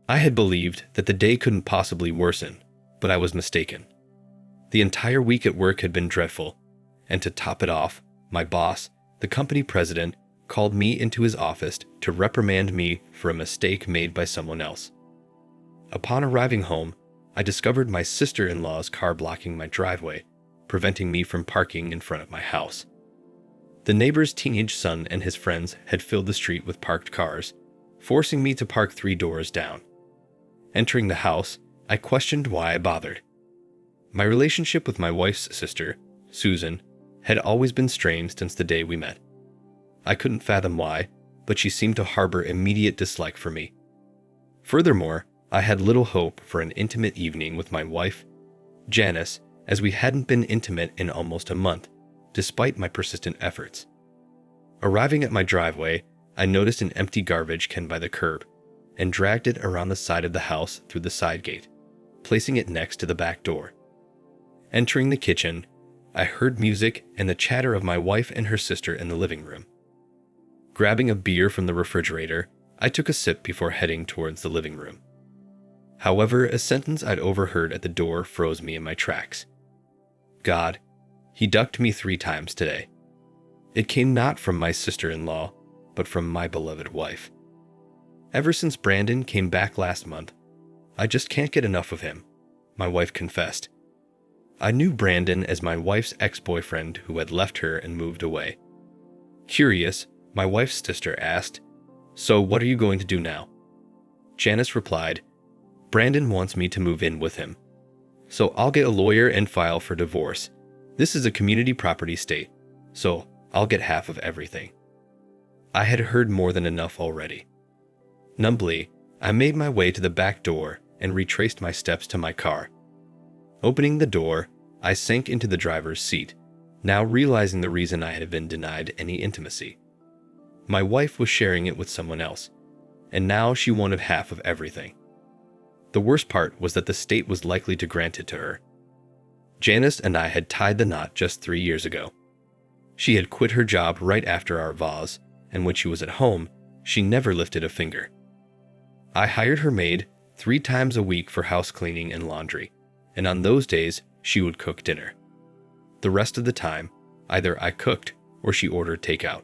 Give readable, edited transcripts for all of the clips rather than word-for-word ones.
I had believed that the day couldn't possibly worsen, but I was mistaken. The entire week at work had been dreadful, and to top it off, my boss, the company president, called me into his office to reprimand me for a mistake made by someone else. Upon arriving home, I discovered my sister-in-law's car blocking my driveway, preventing me from parking in front of my house. The neighbor's teenage son and his friends had filled the street with parked cars, forcing me to park 3 doors down. Entering the house, I questioned why I bothered. My relationship with my wife's sister, Susan, had always been strained since the day we met. I couldn't fathom why, but she seemed to harbor immediate dislike for me. Furthermore, I had little hope for an intimate evening with my wife, Janice, as we hadn't been intimate in almost a month, despite my persistent efforts. Arriving at my driveway, I noticed an empty garbage can by the curb and dragged it around the side of the house through the side gate, placing it next to the back door. Entering the kitchen, I heard music and the chatter of my wife and her sister in the living room. Grabbing a beer from the refrigerator, I took a sip before heading towards the living room. However, a sentence I'd overheard at the door froze me in my tracks. God, he ducked me 3 times today. It came not from my sister-in-law, but from my beloved wife. Ever since Brandon came back last month, I just can't get enough of him, my wife confessed. I knew Brandon as my wife's ex-boyfriend who had left her and moved away. Curious, my wife's sister asked, "So what are you going to do now?" Janice replied, "Brandon wants me to move in with him. So I'll get a lawyer and file for divorce. This is a community property state, so I'll get half of everything." I had heard more than enough already. Numbly, I made my way to the back door and retraced my steps to my car. Opening the door, I sank into the driver's seat, now realizing the reason I had been denied any intimacy. My wife was sharing it with someone else, and now she wanted half of everything. The worst part was that the state was likely to grant it to her. Janice and I had tied the knot just 3 years ago. She had quit her job right after our vows, and when she was at home, she never lifted a finger. I hired her maid 3 times a week for house cleaning and laundry, and on those days, she would cook dinner. The rest of the time, either I cooked or she ordered takeout.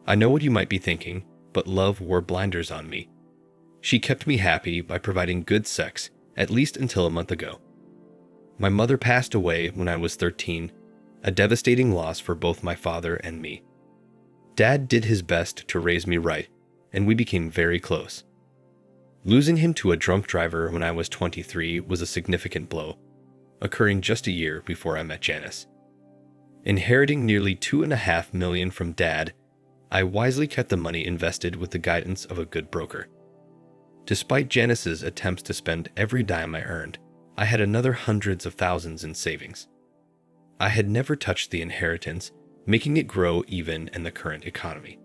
I know what you might be thinking, but love wore blinders on me. She kept me happy by providing good sex, at least until a month ago. My mother passed away when I was 13, a devastating loss for both my father and me. Dad did his best to raise me right, and we became very close. Losing him to a drunk driver when I was 23 was a significant blow, occurring just a year before I met Janice. Inheriting nearly $2.5 million from Dad, I wisely kept the money invested with the guidance of a good broker. Despite Janice's attempts to spend every dime I earned, I had another hundreds of thousands in savings. I had never touched the inheritance, making it grow even in the current economy.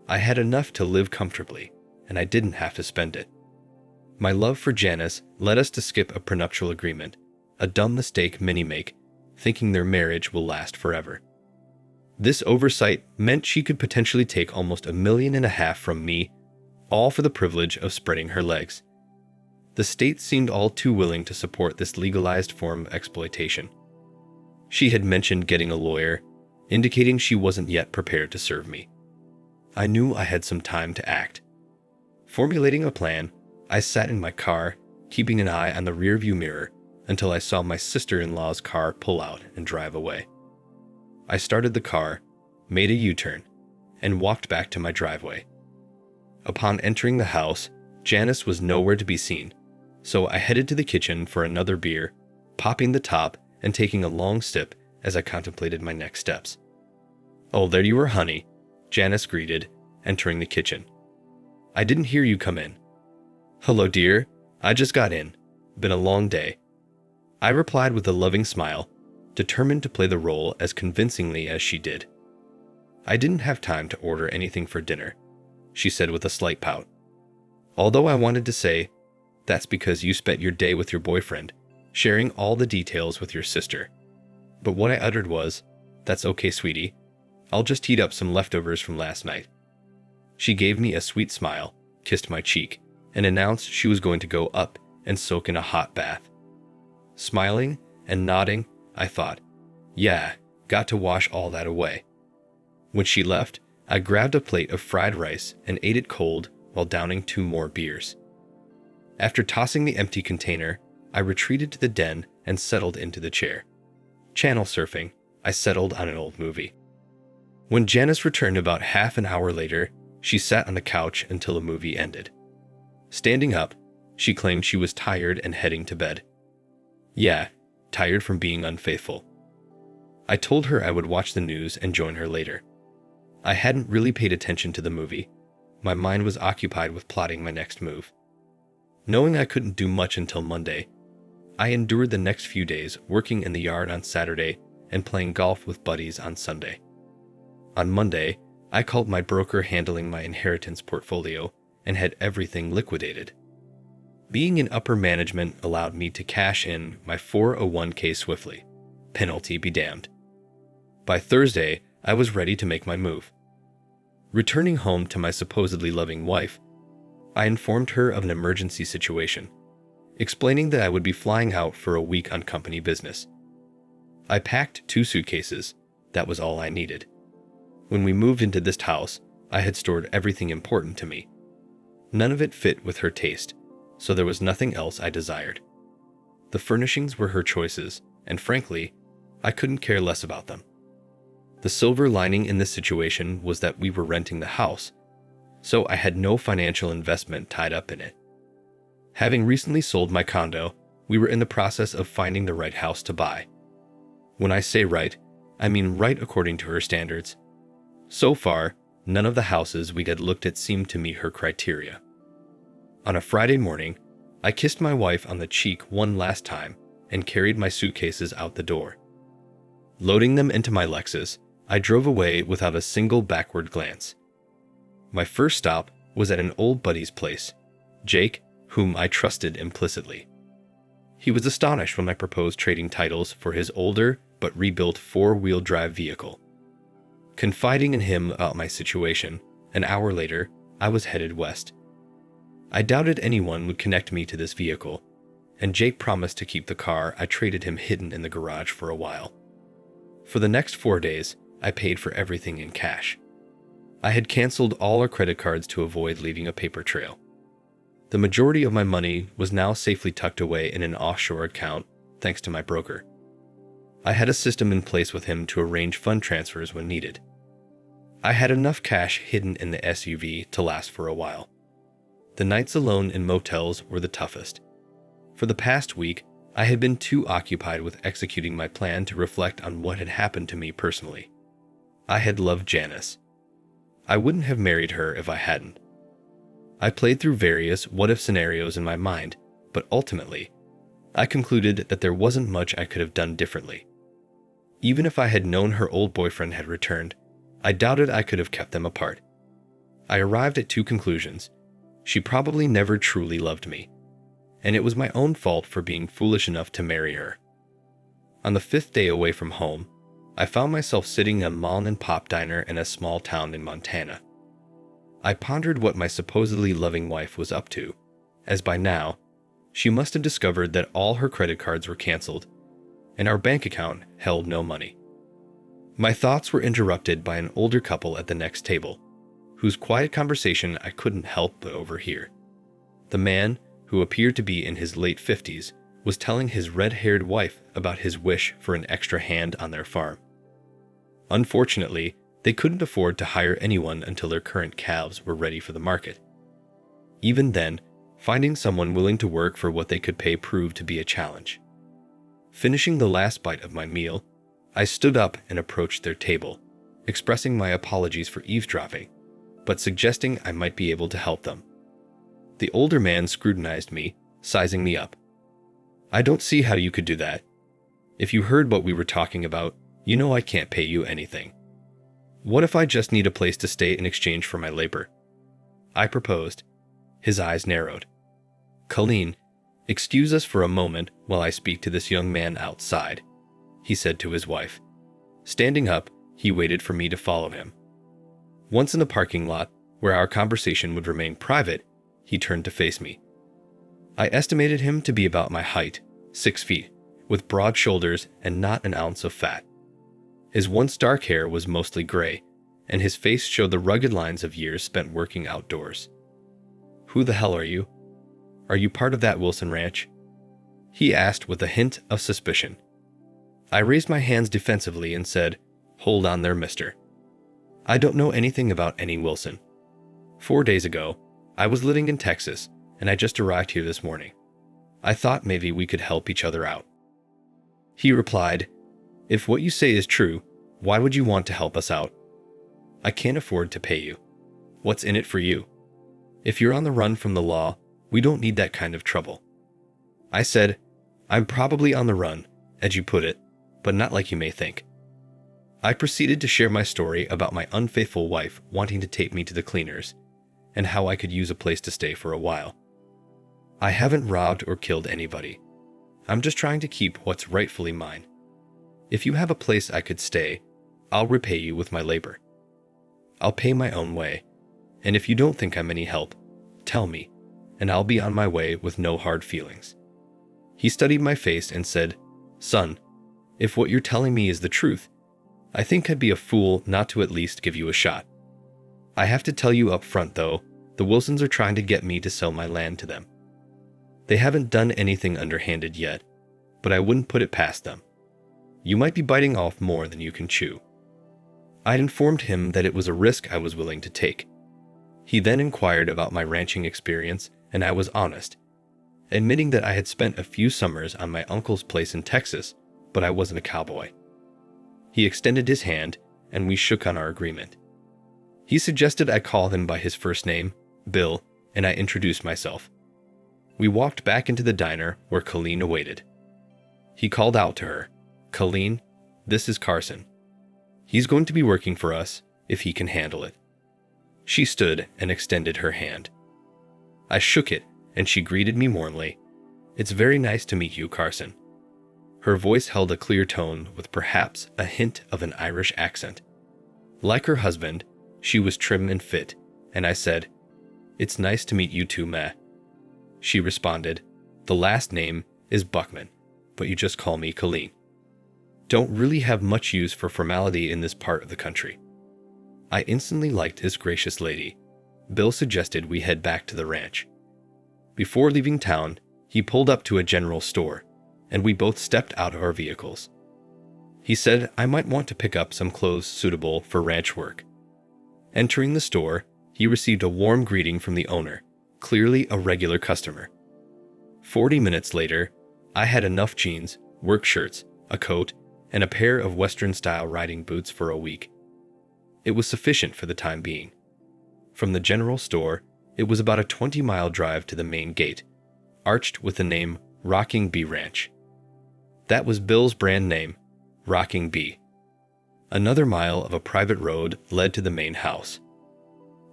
I had enough to live comfortably, and I didn't have to spend it. My love for Janice led us to skip a prenuptial agreement, a dumb mistake many make, thinking their marriage will last forever. This oversight meant she could potentially take almost $1.5 million from me, all for the privilege of spreading her legs. The state seemed all too willing to support this legalized form of exploitation. She had mentioned getting a lawyer, indicating she wasn't yet prepared to serve me. I knew I had some time to act. Formulating a plan, I sat in my car, keeping an eye on the rearview mirror until I saw my sister-in-law's car pull out and drive away. I started the car, made a U-turn, and walked back to my driveway. Upon entering the house, Janice was nowhere to be seen, so I headed to the kitchen for another beer, popping the top and taking a long sip as I contemplated my next steps. "Oh, there you are, honey," Janice greeted, entering the kitchen. "I didn't hear you come in." "Hello, dear. I just got in. Been a long day." I replied with a loving smile, determined to play the role as convincingly as she did. "I didn't have time to order anything for dinner," she said with a slight pout. Although I wanted to say, "That's because you spent your day with your boyfriend, sharing all the details with your sister." But what I uttered was, "That's okay, sweetie. I'll just heat up some leftovers from last night." She gave me a sweet smile, kissed my cheek, and announced she was going to go up and soak in a hot bath. Smiling and nodding, I thought, yeah, got to wash all that away. When she left, I grabbed a plate of fried rice and ate it cold while downing 2 more beers. After tossing the empty container, I retreated to the den and settled into the chair. Channel surfing, I settled on an old movie. When Janice returned about half an hour later, she sat on the couch until the movie ended. Standing up, she claimed she was tired and heading to bed. Yeah, tired from being unfaithful. I told her I would watch the news and join her later. I hadn't really paid attention to the movie. My mind was occupied with plotting my next move. Knowing I couldn't do much until Monday, I endured the next few days working in the yard on Saturday and playing golf with buddies on Sunday. On Monday, I called my broker handling my inheritance portfolio and had everything liquidated. Being in upper management allowed me to cash in my 401k swiftly. Penalty be damned. By Thursday, I was ready to make my move. Returning home to my supposedly loving wife, I informed her of an emergency situation, explaining that I would be flying out for a week on company business. I packed 2 suitcases. That was all I needed. When we moved into this house, I had stored everything important to me. None of it fit with her taste, so there was nothing else I desired. The furnishings were her choices, and frankly, I couldn't care less about them. The silver lining in this situation was that we were renting the house, so I had no financial investment tied up in it. Having recently sold my condo, we were in the process of finding the right house to buy. When I say right, I mean right according to her standards. So far, none of the houses we had looked at seemed to meet her criteria. On a Friday morning, I kissed my wife on the cheek one last time and carried my suitcases out the door. Loading them into my Lexus, I drove away without a single backward glance. My first stop was at an old buddy's place, Jake, whom I trusted implicitly. He was astonished when I proposed trading titles for his older but rebuilt 4-wheel drive vehicle. Confiding in him about my situation, an hour later, I was headed west. I doubted anyone would connect me to this vehicle, and Jake promised to keep the car I traded him hidden in the garage for a while. For the next 4 days, I paid for everything in cash. I had canceled all our credit cards to avoid leaving a paper trail. The majority of my money was now safely tucked away in an offshore account, thanks to my broker. I had a system in place with him to arrange fund transfers when needed. I had enough cash hidden in the SUV to last for a while. The nights alone in motels were the toughest. For the past week, I had been too occupied with executing my plan to reflect on what had happened to me personally. I had loved Janice. I wouldn't have married her if I hadn't. I played through various what-if scenarios in my mind, but ultimately, I concluded that there wasn't much I could have done differently. Even if I had known her old boyfriend had returned, I doubted I could have kept them apart. I arrived at 2 conclusions. She probably never truly loved me, and it was my own fault for being foolish enough to marry her. On the 5th day away from home, I found myself sitting in a mom-and-pop diner in a small town in Montana. I pondered what my supposedly loving wife was up to, as by now, she must have discovered that all her credit cards were canceled, and our bank account held no money. My thoughts were interrupted by an older couple at the next table, whose quiet conversation I couldn't help but overhear. The man, who appeared to be in his late 50s, was telling his red-haired wife about his wish for an extra hand on their farm. Unfortunately, they couldn't afford to hire anyone until their current calves were ready for the market. Even then, finding someone willing to work for what they could pay proved to be a challenge. Finishing the last bite of my meal, I stood up and approached their table, expressing my apologies for eavesdropping, but suggesting I might be able to help them. The older man scrutinized me, sizing me up. "I don't see how you could do that. If you heard what we were talking about, you know I can't pay you anything. What if I just need a place to stay in exchange for my labor?" I proposed. His eyes narrowed. "Colleen, excuse us for a moment while I speak to this young man outside," he said to his wife. Standing up, he waited for me to follow him. Once in the parking lot, where our conversation would remain private, he turned to face me. I estimated him to be about my height, 6 feet, with broad shoulders and not an ounce of fat. His once dark hair was mostly gray, and his face showed the rugged lines of years spent working outdoors. "Who the hell are you? Are you part of that Wilson ranch?" he asked with a hint of suspicion. I raised my hands defensively and said, "Hold on there, mister. I don't know anything about any Wilson. 4 days ago, I was living in Texas, and I just arrived here this morning. I thought maybe we could help each other out." He replied, "If what you say is true, why would you want to help us out? I can't afford to pay you. What's in it for you? If you're on the run from the law, we don't need that kind of trouble." I said, "I'm probably on the run, as you put it, but not like you may think." I proceeded to share my story about my unfaithful wife wanting to take me to the cleaners, and how I could use a place to stay for a while. "I haven't robbed or killed anybody. I'm just trying to keep what's rightfully mine. If you have a place I could stay, I'll repay you with my labor. I'll pay my own way, and if you don't think I'm any help, tell me, and I'll be on my way with no hard feelings." He studied my face and said, "Son, if what you're telling me is the truth, I think I'd be a fool not to at least give you a shot. I have to tell you up front though, the Wilsons are trying to get me to sell my land to them. They haven't done anything underhanded yet, but I wouldn't put it past them. You might be biting off more than you can chew." I'd informed him that it was a risk I was willing to take. He then inquired about my ranching experience, and I was honest, admitting that I had spent a few summers on my uncle's place in Texas, but I wasn't a cowboy. He extended his hand, and we shook on our agreement. He suggested I call him by his first name, Bill, and I introduced myself. We walked back into the diner where Caitlyn awaited. He called out to her, "Caitlyn, this is Carson. He's going to be working for us if he can handle it." She stood and extended her hand. I shook it, and she greeted me warmly. "It's very nice to meet you, Carson." Her voice held a clear tone with perhaps a hint of an Irish accent. Like her husband, she was trim and fit, and I said, "It's nice to meet you too, Ma." She responded, "The last name is Buckman, but you just call me Caitlyn. Don't really have much use for formality in this part of the country." I instantly liked this gracious lady. Bill suggested we head back to the ranch. Before leaving town, he pulled up to a general store, and we both stepped out of our vehicles. He said I might want to pick up some clothes suitable for ranch work. Entering the store, he received a warm greeting from the owner, clearly a regular customer. 40 minutes later, I had enough jeans, work shirts, a coat, and a pair of Western-style riding boots for a week. It was sufficient for the time being. From the general store, it was about a 20-mile drive to the main gate, arched with the name Rocking Bee Ranch. That was Bill's brand name, Rocking Bee. Another mile of a private road led to the main house.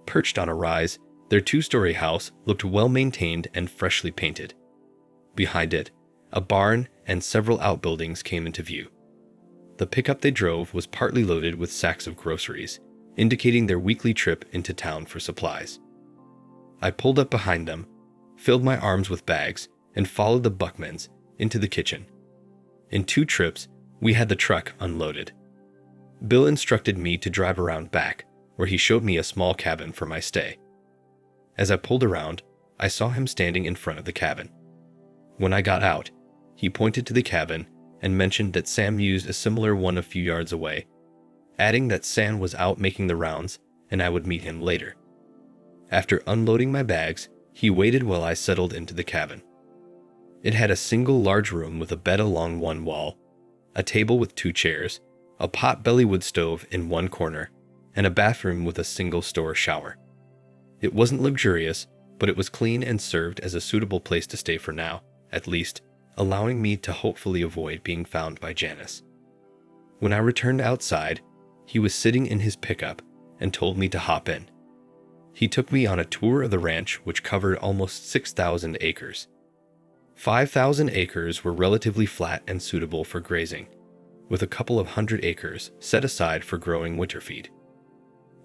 Perched on a rise, their 2-story house looked well-maintained and freshly painted. Behind it, a barn and several outbuildings came into view. The pickup they drove was partly loaded with sacks of groceries, indicating their weekly trip into town for supplies. I pulled up behind them, filled my arms with bags, and followed the Buckmans into the kitchen. In 2 trips, we had the truck unloaded. Bill instructed me to drive around back, where he showed me a small cabin for my stay. As I pulled around, I saw him standing in front of the cabin. When I got out, he pointed to the cabin and mentioned that Sam used a similar one a few yards away, adding that Sam was out making the rounds and I would meet him later. After unloading my bags, he waited while I settled into the cabin. It had a single large room with a bed along one wall, a table with 2 chairs, a pot-belly wood stove in one corner, and a bathroom with a single-store shower. It wasn't luxurious, but it was clean and served as a suitable place to stay for now, at least, allowing me to hopefully avoid being found by Janice. When I returned outside, he was sitting in his pickup and told me to hop in. He took me on a tour of the ranch, which covered almost 6,000 acres. 5,000 acres were relatively flat and suitable for grazing, with a couple of 100 acres set aside for growing winter feed.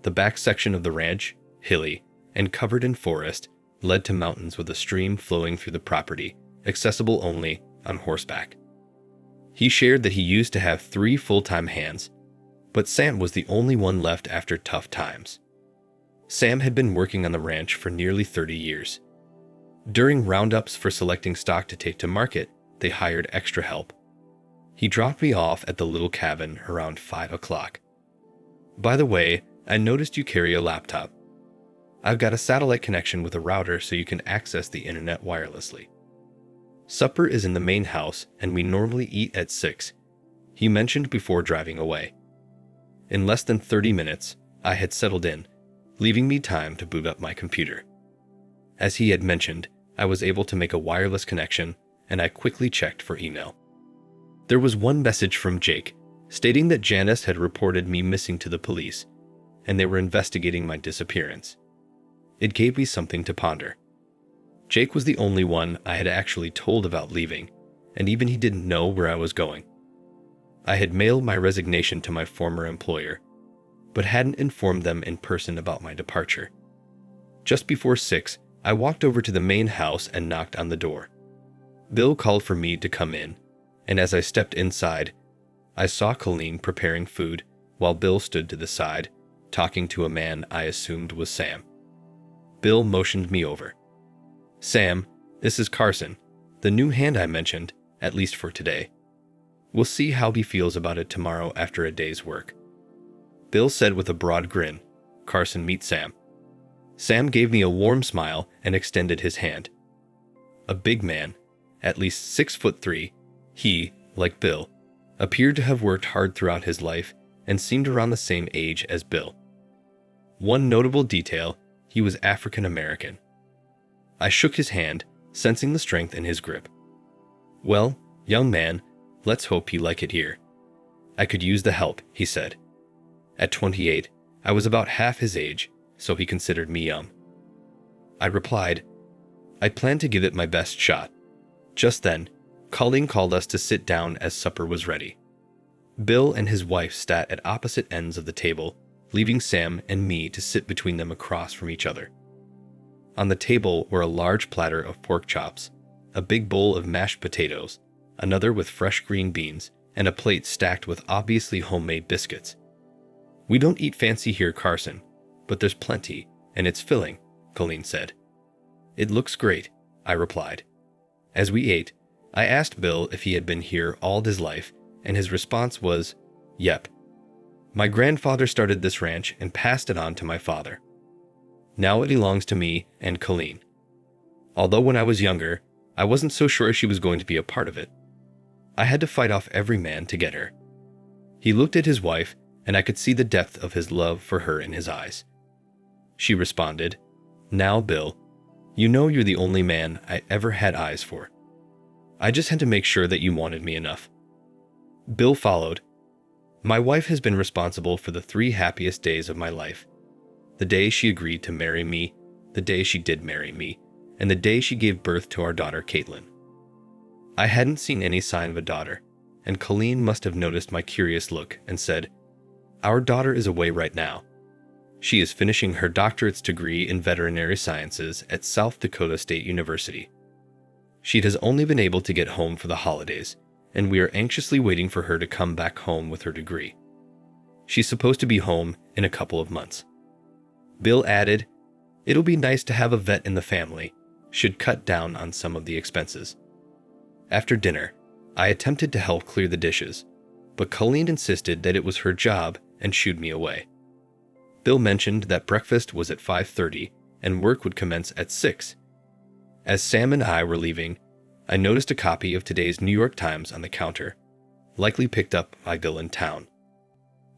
The back section of the ranch, hilly and covered in forest, led to mountains with a stream flowing through the property, accessible only on horseback. He shared that he used to have 3 full-time hands, but Sam was the only one left after tough times. Sam had been working on the ranch for nearly 30 years. During roundups for selecting stock to take to market, they hired extra help. He dropped me off at the little cabin around 5 o'clock. "By the way, I noticed you carry a laptop. I've got a satellite connection with a router so you can access the internet wirelessly. Supper is in the main house and we normally eat at 6, he mentioned before driving away. In less than 30 minutes, I had settled in, leaving me time to boot up my computer. As he had mentioned, I was able to make a wireless connection, and I quickly checked for email. There was one message from Jake, stating that Janice had reported me missing to the police, and they were investigating my disappearance. It gave me something to ponder. Jake was the only one I had actually told about leaving, and even he didn't know where I was going. I had mailed my resignation to my former employer, but hadn't informed them in person about my departure. Just before 6, I walked over to the main house and knocked on the door. Bill called for me to come in, and as I stepped inside, I saw Caitlyn preparing food while Bill stood to the side, talking to a man I assumed was Sam. Bill motioned me over. "Sam, this is Carson, the new hand I mentioned, at least for today. We'll see how he feels about it tomorrow after a day's work." Bill said with a broad grin, "Carson, meet Sam." Sam gave me a warm smile and extended his hand. A big man, at least 6'3", he, like Bill, appeared to have worked hard throughout his life and seemed around the same age as Bill. One notable detail, he was African American. I shook his hand, sensing the strength in his grip. "Well, young man, let's hope you like it here. I could use the help," he said. At 28, I was about half his age, so he considered me young. I replied, "I plan to give it my best shot." Just then, Colleen called us to sit down as supper was ready. Bill and his wife sat at opposite ends of the table, leaving Sam and me to sit between them across from each other. On the table were a large platter of pork chops, a big bowl of mashed potatoes, another with fresh green beans, and a plate stacked with obviously homemade biscuits. "We don't eat fancy here, Carson, but there's plenty, and it's filling," Colleen said. "It looks great," I replied. As we ate, I asked Bill if he had been here all his life, and his response was, "Yep. My grandfather started this ranch and passed it on to my father. Now it belongs to me and Caitlyn. Although when I was younger, I wasn't so sure she was going to be a part of it. I had to fight off every man to get her." He looked at his wife, and I could see the depth of his love for her in his eyes. She responded, "Now, Bill, you know you're the only man I ever had eyes for. I just had to make sure that you wanted me enough." Bill followed, "My wife has been responsible for the 3 happiest days of my life. The day she agreed to marry me, the day she did marry me, and the day she gave birth to our daughter Caitlyn. I hadn't seen any sign of a daughter, and Caitlyn must have noticed my curious look and said, 'Our daughter is away right now. She is finishing her doctorate's degree in veterinary sciences at South Dakota State University. She has only been able to get home for the holidays, and we are anxiously waiting for her to come back home with her degree. She's supposed to be home in a couple of months.'" Bill added, "It'll be nice to have a vet in the family, should cut down on some of the expenses." After dinner, I attempted to help clear the dishes, but Colleen insisted that it was her job and shooed me away. Bill mentioned that breakfast was at 5:30 and work would commence at 6. As Sam and I were leaving, I noticed a copy of today's New York Times on the counter, likely picked up by Bill in town.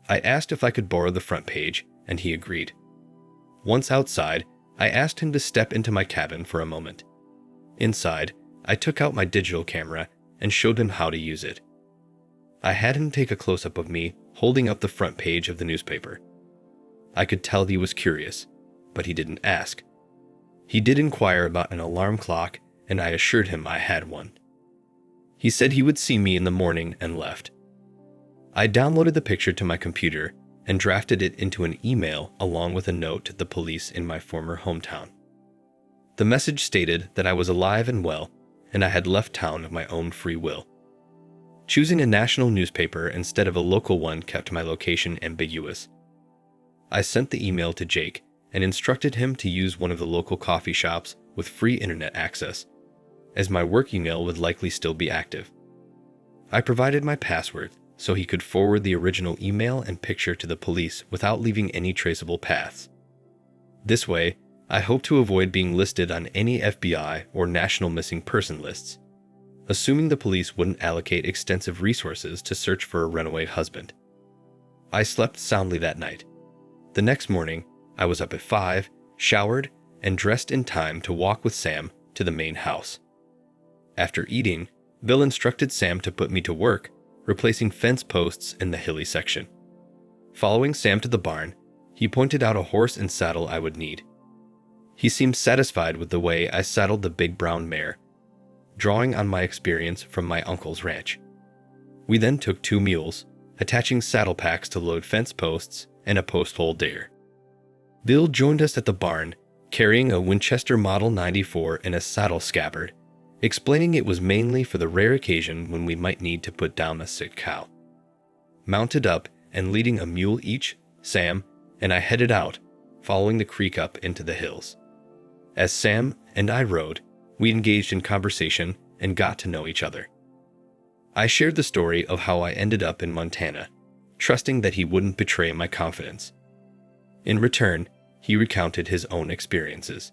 I asked if I could borrow the front page, and he agreed. Once outside, I asked him to step into my cabin for a moment. Inside, I took out my digital camera and showed him how to use it. I had him take a close-up of me holding up the front page of the newspaper. I could tell he was curious, but he didn't ask. He did inquire about an alarm clock, and I assured him I had one. He said he would see me in the morning and left. I downloaded the picture to my computer and drafted it into an email along with a note to the police in my former hometown. The message stated that I was alive and well, and I had left town of my own free will. Choosing a national newspaper instead of a local one kept my location ambiguous. I sent the email to Jake and instructed him to use one of the local coffee shops with free internet access, as my work email would likely still be active. I provided my password so he could forward the original email and picture to the police without leaving any traceable paths. This way, I hope to avoid being listed on any FBI or national missing person lists, assuming the police wouldn't allocate extensive resources to search for a runaway husband. I slept soundly that night. The next morning, I was up at 5, showered, and dressed in time to walk with Sam to the main house. After eating, Bill instructed Sam to put me to work, replacing fence posts in the hilly section. Following Sam to the barn, he pointed out a horse and saddle I would need. He seemed satisfied with the way I saddled the big brown mare, drawing on my experience from my uncle's ranch. We then took 2 mules, attaching saddle packs to load fence posts and a post hole dare. Bill joined us at the barn, carrying a Winchester Model 94 in a saddle scabbard, explaining it was mainly for the rare occasion when we might need to put down a sick cow. Mounted up and leading a mule each, Sam and I headed out, following the creek up into the hills. As Sam and I rode, we engaged in conversation and got to know each other. I shared the story of how I ended up in Montana, trusting that he wouldn't betray my confidence. In return, he recounted his own experiences.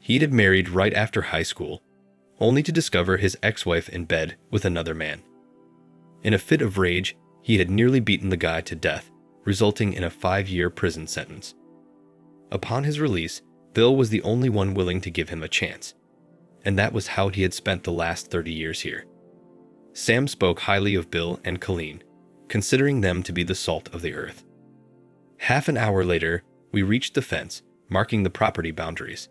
He'd had married right after high school, only to discover his ex-wife in bed with another man. In a fit of rage, he had nearly beaten the guy to death, resulting in a 5-year prison sentence. Upon his release, Bill was the only one willing to give him a chance, and that was how he had spent the last 30 years here. Sam spoke highly of Bill and Caitlyn, considering them to be the salt of the earth. Half an hour later, we reached the fence, marking the property boundaries.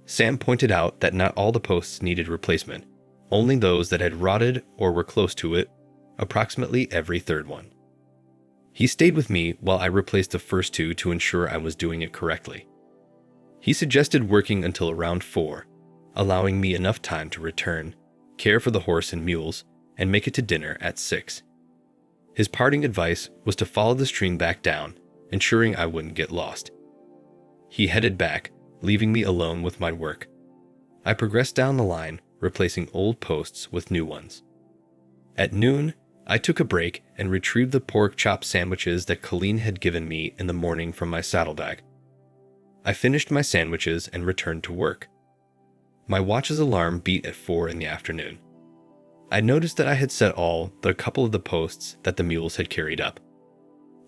Sam pointed out that not all the posts needed replacement, only those that had rotted or were close to it, approximately every third one. He stayed with me while I replaced the first 2 to ensure I was doing it correctly. He suggested working until around 4, allowing me enough time to return, care for the horse and mules, and make it to dinner at 6. His parting advice was to follow the stream back down, ensuring I wouldn't get lost. He headed back, leaving me alone with my work. I progressed down the line, replacing old posts with new ones. At noon, I took a break and retrieved the pork chop sandwiches that Caitlyn had given me in the morning from my saddlebag. I finished my sandwiches and returned to work. My watch's alarm beat at 4 in the afternoon. I noticed that I had set all but a couple of the posts that the mules had carried up.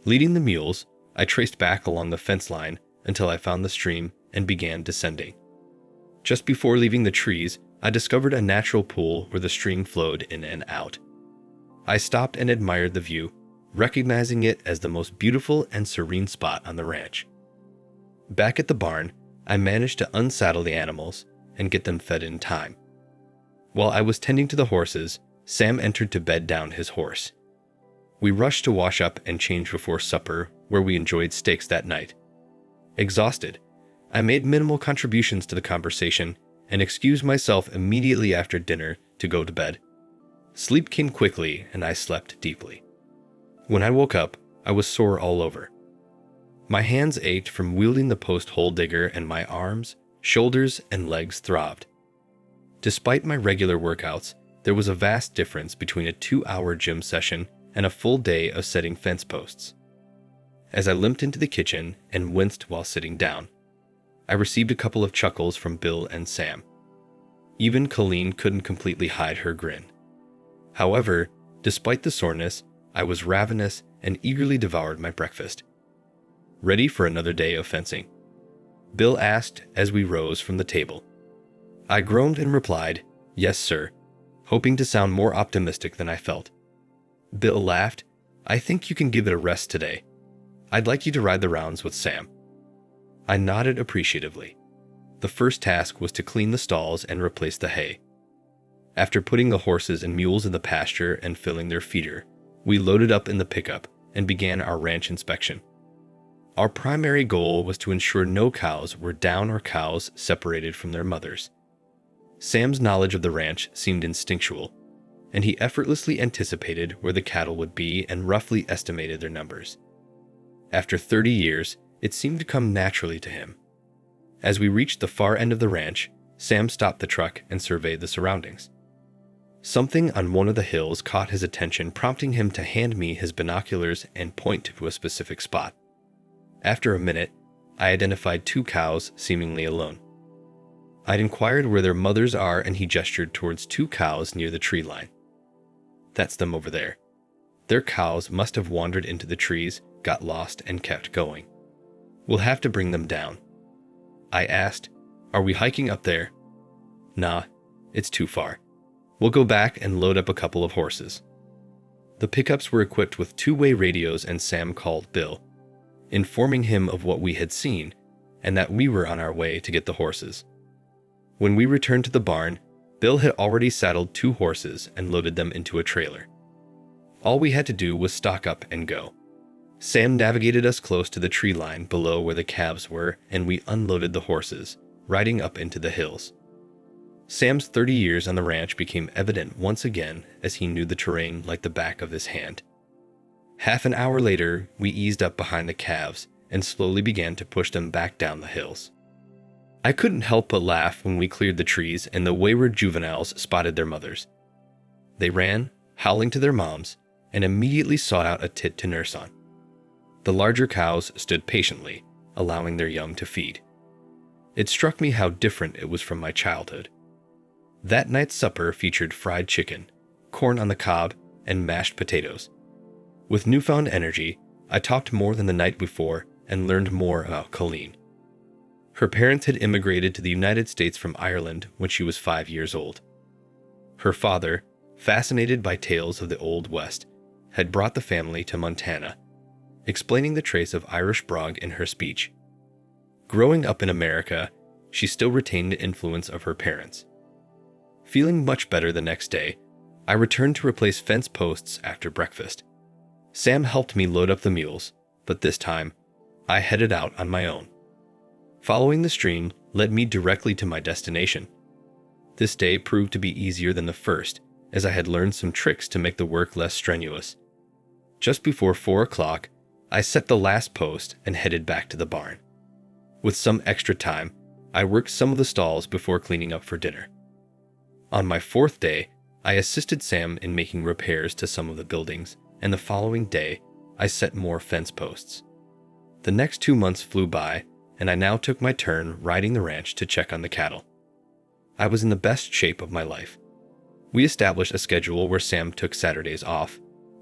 Leading the mules, I traced back along the fence line until I found the stream and began descending. Just before leaving the trees, I discovered a natural pool where the stream flowed in and out. I stopped and admired the view, recognizing it as the most beautiful and serene spot on the ranch. Back at the barn, I managed to unsaddle the animals and get them fed in time. While I was tending to the horses, Sam entered to bed down his horse. We rushed to wash up and change before supper, where we enjoyed steaks that night. Exhausted, I made minimal contributions to the conversation and excused myself immediately after dinner to go to bed. Sleep came quickly and I slept deeply. When I woke up, I was sore all over. My hands ached from wielding the post hole digger and my arms, shoulders, and legs throbbed. Despite my regular workouts, there was a vast difference between a 2-hour gym session and a full day of setting fence posts. As I limped into the kitchen and winced while sitting down, I received a couple of chuckles from Bill and Sam. Even Caitlyn couldn't completely hide her grin. However, despite the soreness, I was ravenous and eagerly devoured my breakfast. Ready for another day of fencing? Bill asked as we rose from the table. I groaned and replied, "Yes, sir," hoping to sound more optimistic than I felt. Bill laughed. "I think you can give it a rest today. I'd like you to ride the rounds with Sam." I nodded appreciatively. The first task was to clean the stalls and replace the hay. After putting the horses and mules in the pasture and filling their feeder, we loaded up in the pickup and began our ranch inspection. Our primary goal was to ensure no cows were down or cows separated from their mothers. Sam's knowledge of the ranch seemed instinctual, and he effortlessly anticipated where the cattle would be and roughly estimated their numbers. After 30 years, it seemed to come naturally to him. As we reached the far end of the ranch, Sam stopped the truck and surveyed the surroundings. Something on one of the hills caught his attention, prompting him to hand me his binoculars and point to a specific spot. After a minute, I identified 2 cows seemingly alone. I'd inquired where their mothers are, and he gestured towards 2 cows near the tree line. That's them over there. Their cows must have wandered into the trees, got lost, and kept going. We'll have to bring them down. I asked, "Are we hiking up there?" "Nah, it's too far. We'll go back and load up a couple of horses." The pickups were equipped with 2-way radios, and Sam called Bill, informing him of what we had seen and that we were on our way to get the horses. When we returned to the barn, Bill had already saddled 2 horses and loaded them into a trailer. All we had to do was stock up and go. Sam navigated us close to the tree line below where the calves were, and we unloaded the horses, riding up into the hills. Sam's 30 years on the ranch became evident once again, as he knew the terrain like the back of his hand. Half an hour later, we eased up behind the calves and slowly began to push them back down the hills. I couldn't help but laugh when we cleared the trees and the wayward juveniles spotted their mothers. They ran, howling to their moms, and immediately sought out a tit to nurse on. The larger cows stood patiently, allowing their young to feed. It struck me how different it was from my childhood. That night's supper featured fried chicken, corn on the cob, and mashed potatoes. With newfound energy, I talked more than the night before and learned more about Caitlyn. Her parents had immigrated to the United States from Ireland when she was 5 years old. Her father, fascinated by tales of the Old West, had brought the family to Montana, explaining the trace of Irish brogue in her speech. Growing up in America, she still retained the influence of her parents. Feeling much better the next day, I returned to replace fence posts after breakfast. Sam helped me load up the mules, but this time, I headed out on my own. Following the stream led me directly to my destination. This day proved to be easier than the first, as I had learned some tricks to make the work less strenuous. Just before 4 o'clock, I set the last post and headed back to the barn. With some extra time, I worked some of the stalls before cleaning up for dinner. On my 4th day, I assisted Sam in making repairs to some of the buildings, and the following day, I set more fence posts. The next 2 months flew by, and I now took my turn riding the ranch to check on the cattle. I was in the best shape of my life. We established a schedule where Sam took Saturdays off,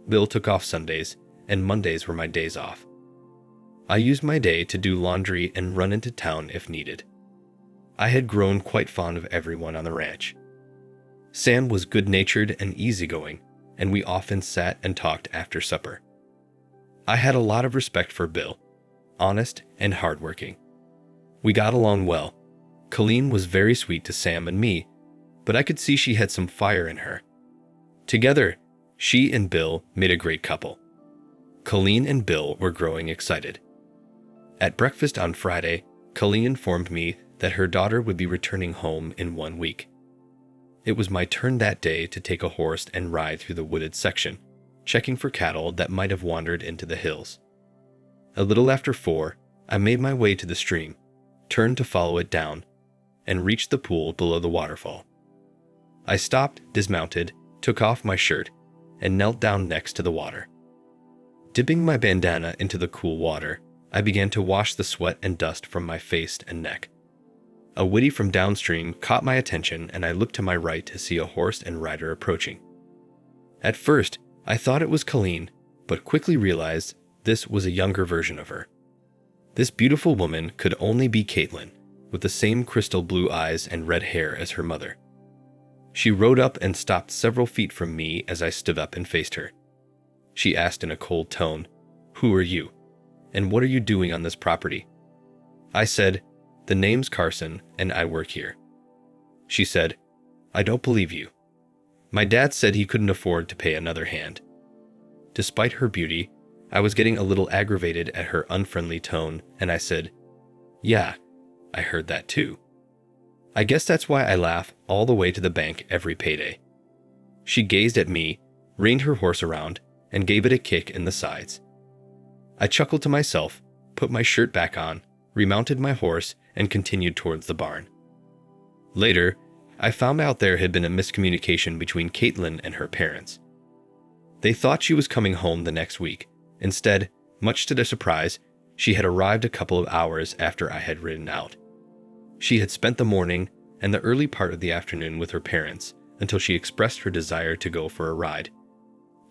Bill took off Sundays, and Mondays were my days off. I used my day to do laundry and run into town if needed. I had grown quite fond of everyone on the ranch. Sam was good-natured and easygoing, and we often sat and talked after supper. I had a lot of respect for Bill, honest and hardworking. We got along well. Caitlyn was very sweet to Sam and me, but I could see she had some fire in her. Together, she and Bill made a great couple. Caitlyn and Bill were growing excited. At breakfast on Friday, Caitlyn informed me that her daughter would be returning home in 1 week. It was my turn that day to take a horse and ride through the wooded section, checking for cattle that might have wandered into the hills. A little after 4, I made my way to the stream, turned to follow it down, and reached the pool below the waterfall. I stopped, dismounted, took off my shirt, and knelt down next to the water. Dipping my bandana into the cool water, I began to wash the sweat and dust from my face and neck. A widdy from downstream caught my attention, and I looked to my right to see a horse and rider approaching. At first, I thought it was Caitlyn, but quickly realized this was a younger version of her. This beautiful woman could only be Caitlyn, with the same crystal blue eyes and red hair as her mother. She rode up and stopped several feet from me as I stood up and faced her. She asked in a cold tone, "Who are you? And what are you doing on this property?" I said, "The name's Carson, and I work here." She said, "I don't believe you. My dad said he couldn't afford to pay another hand." Despite her beauty, I was getting a little aggravated at her unfriendly tone, and I said, "Yeah, I heard that too." I guess that's why I laugh all the way to the bank every payday. She gazed at me, reined her horse around, and gave it a kick in the sides. I chuckled to myself, put my shirt back on, remounted my horse, and continued towards the barn. Later, I found out there had been a miscommunication between Caitlyn and her parents. They thought she was coming home the next week. Instead, much to their surprise, she had arrived a couple of hours after I had ridden out. She had spent the morning and the early part of the afternoon with her parents until she expressed her desire to go for a ride,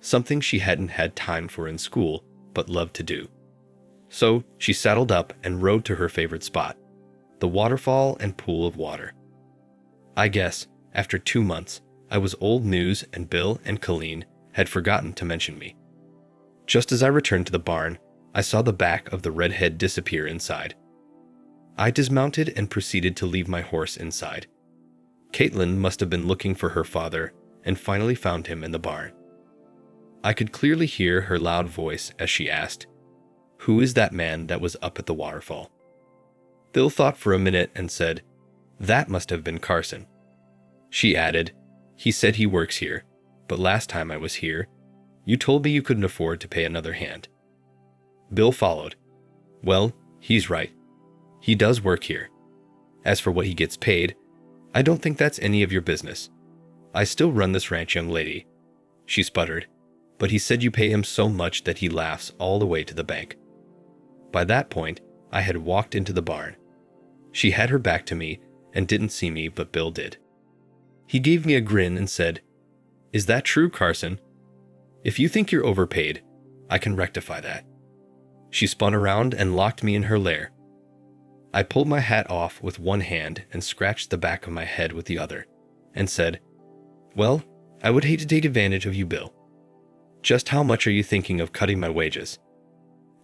something she hadn't had time for in school but loved to do. So she saddled up and rode to her favorite spot, the waterfall and pool of water. I guess, after 2 months, I was old news and Bill and Caitlyn had forgotten to mention me. Just as I returned to the barn, I saw the back of the redhead disappear inside. I dismounted and proceeded to leave my horse inside. Caitlyn must have been looking for her father and finally found him in the barn. I could clearly hear her loud voice as she asked, "Who is that man that was up at the waterfall?" Bill thought for a minute and said, "That must have been Carson." She added, "He said he works here, but last time I was here, you told me you couldn't afford to pay another hand." Bill followed, "Well, he's right. He does work here. As for what he gets paid, I don't think that's any of your business. I still run this ranch, young lady." She sputtered, "But he said you pay him so much that he laughs all the way to the bank." By that point, I had walked into the barn. She had her back to me and didn't see me, but Bill did. He gave me a grin and said, "Is that true, Carson? If you think you're overpaid, I can rectify that." She spun around and locked me in her lair. I pulled my hat off with one hand and scratched the back of my head with the other, and said, "Well, I would hate to take advantage of you, Bill. Just how much are you thinking of cutting my wages?"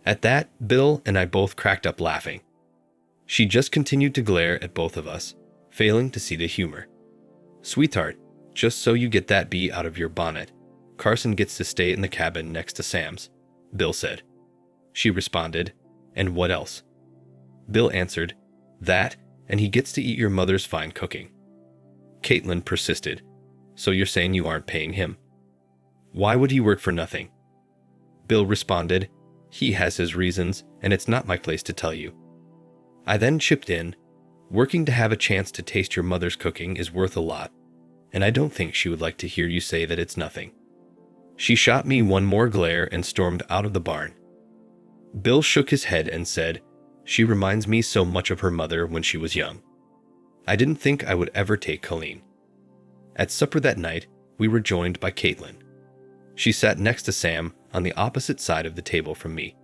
At that, Bill and I both cracked up laughing. She just continued to glare at both of us, failing to see the humor. "Sweetheart, just so you get that bee out of your bonnet, Carson gets to stay in the cabin next to Sam's," Bill said. She responded, "And what else?" Bill answered, "That, and he gets to eat your mother's fine cooking." Caitlyn persisted, "So you're saying you aren't paying him? Why would he work for nothing?" Bill responded, "He has his reasons, and it's not my place to tell you." I then chipped in, "Working to have a chance to taste your mother's cooking is worth a lot, and I don't think she would like to hear you say that it's nothing." She shot me one more glare and stormed out of the barn. Bill shook his head and said, "She reminds me so much of her mother when she was young." I didn't think I would ever take Caitlyn. At supper that night, we were joined by Caitlyn. She sat next to Sam on the opposite side of the table from me.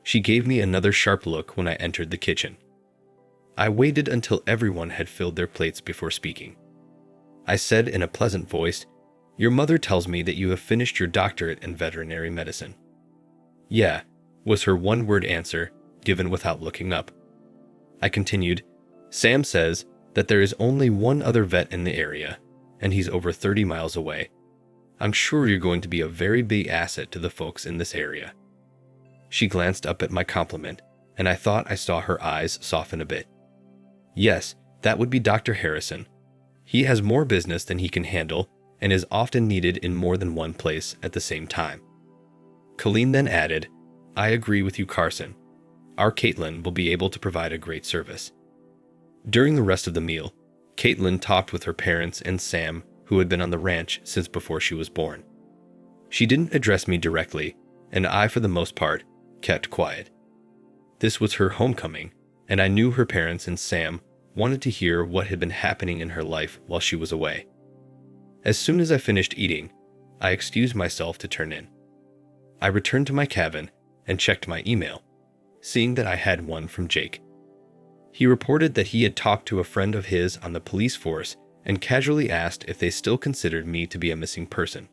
She gave me another sharp look when I entered the kitchen. I waited until everyone had filled their plates before speaking. I said in a pleasant voice, "Your mother tells me that you have finished your doctorate in veterinary medicine." "Yeah," was her one-word answer, given without looking up. I continued, "Sam says that there is only one other vet in the area, and he's over 30 miles away. I'm sure you're going to be a very big asset to the folks in this area." She glanced up at my compliment, and I thought I saw her eyes soften a bit. "Yes, that would be Dr. Harrison. He has more business than he can handle and is often needed in more than one place at the same time." Caitlyn then added, "I agree with you, Carson. Our Caitlyn will be able to provide a great service." During the rest of the meal, Caitlyn talked with her parents and Sam, who had been on the ranch since before she was born. She didn't address me directly, and I, for the most part, kept quiet. This was her homecoming, and I knew her parents and Sam wanted to hear what had been happening in her life while she was away. As soon as I finished eating, I excused myself to turn in. I returned to my cabin and checked my email, seeing that I had one from Jake. He reported that he had talked to a friend of his on the police force and casually asked if they still considered me to be a missing person.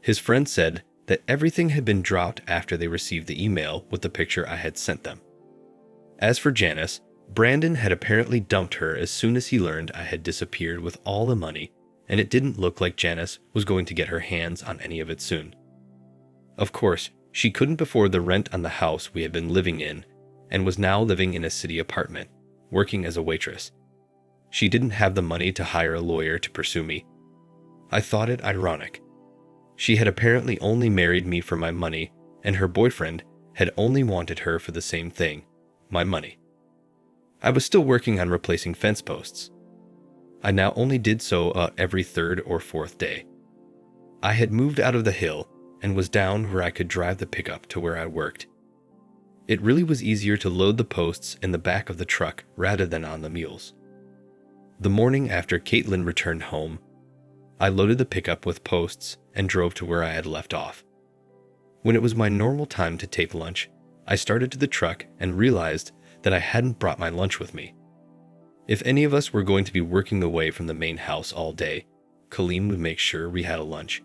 His friend said that everything had been dropped after they received the email with the picture I had sent them. As for Janice, Brandon had apparently dumped her as soon as he learned I had disappeared with all the money, and it didn't look like Janice was going to get her hands on any of it soon. Of course, She couldn't afford the rent on the house we had been living in and was now living in a city apartment, working as a waitress. She didn't have the money to hire a lawyer to pursue me. I thought it ironic. She had apparently only married me for my money, and her boyfriend had only wanted her for the same thing, my money. I was still working on replacing fence posts. I now only did so every third or fourth day. I had moved out of the hill and was down where I could drive the pickup to where I worked. It really was easier to load the posts in the back of the truck rather than on the mules. The morning after Caitlyn returned home, I loaded the pickup with posts and drove to where I had left off. When it was my normal time to take lunch, I started to the truck and realized that I hadn't brought my lunch with me. If any of us were going to be working away from the main house all day, Colleen would make sure we had a lunch,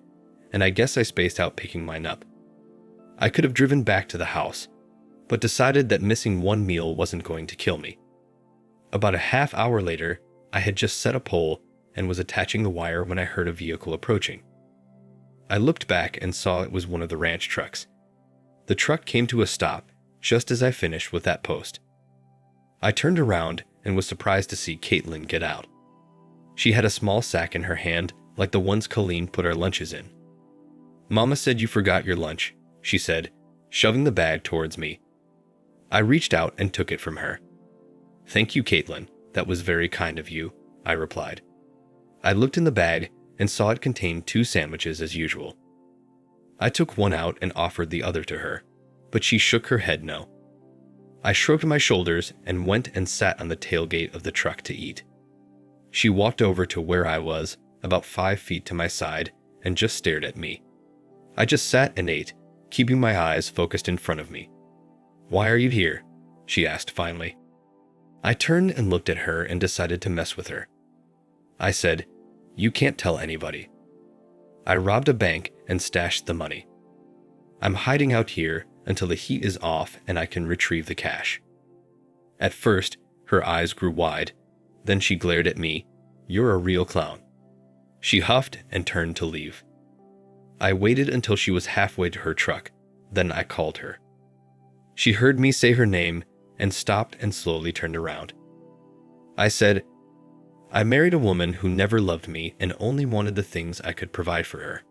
and I guess I spaced out picking mine up. I could have driven back to the house, but decided that missing one meal wasn't going to kill me. About a half hour later, I had just set a pole and was attaching the wire when I heard a vehicle approaching. I looked back and saw it was one of the ranch trucks. The truck came to a stop just as I finished with that post. I turned around and was surprised to see Caitlyn get out. She had a small sack in her hand like the ones Colleen put our lunches in. "Mama said you forgot your lunch," she said, shoving the bag towards me. I reached out and took it from her. "Thank you, Caitlyn. That was very kind of you," I replied. I looked in the bag and saw it contained 2 sandwiches as usual. I took one out and offered the other to her, but she shook her head no. I shrugged my shoulders and went and sat on the tailgate of the truck to eat. She walked over to where I was, about 5 feet to my side, and just stared at me. I just sat and ate, keeping my eyes focused in front of me. "Why are you here?" she asked finally. I turned and looked at her and decided to mess with her. I said, "You can't tell anybody. I robbed a bank and stashed the money. I'm hiding out here until the heat is off and I can retrieve the cash." At first, her eyes grew wide. Then she glared at me. "You're a real clown." She huffed and turned to leave. I waited until she was halfway to her truck. Then I called her. She heard me say her name and stopped and slowly turned around. I said, "I married a woman who never loved me and only wanted the things I could provide for her.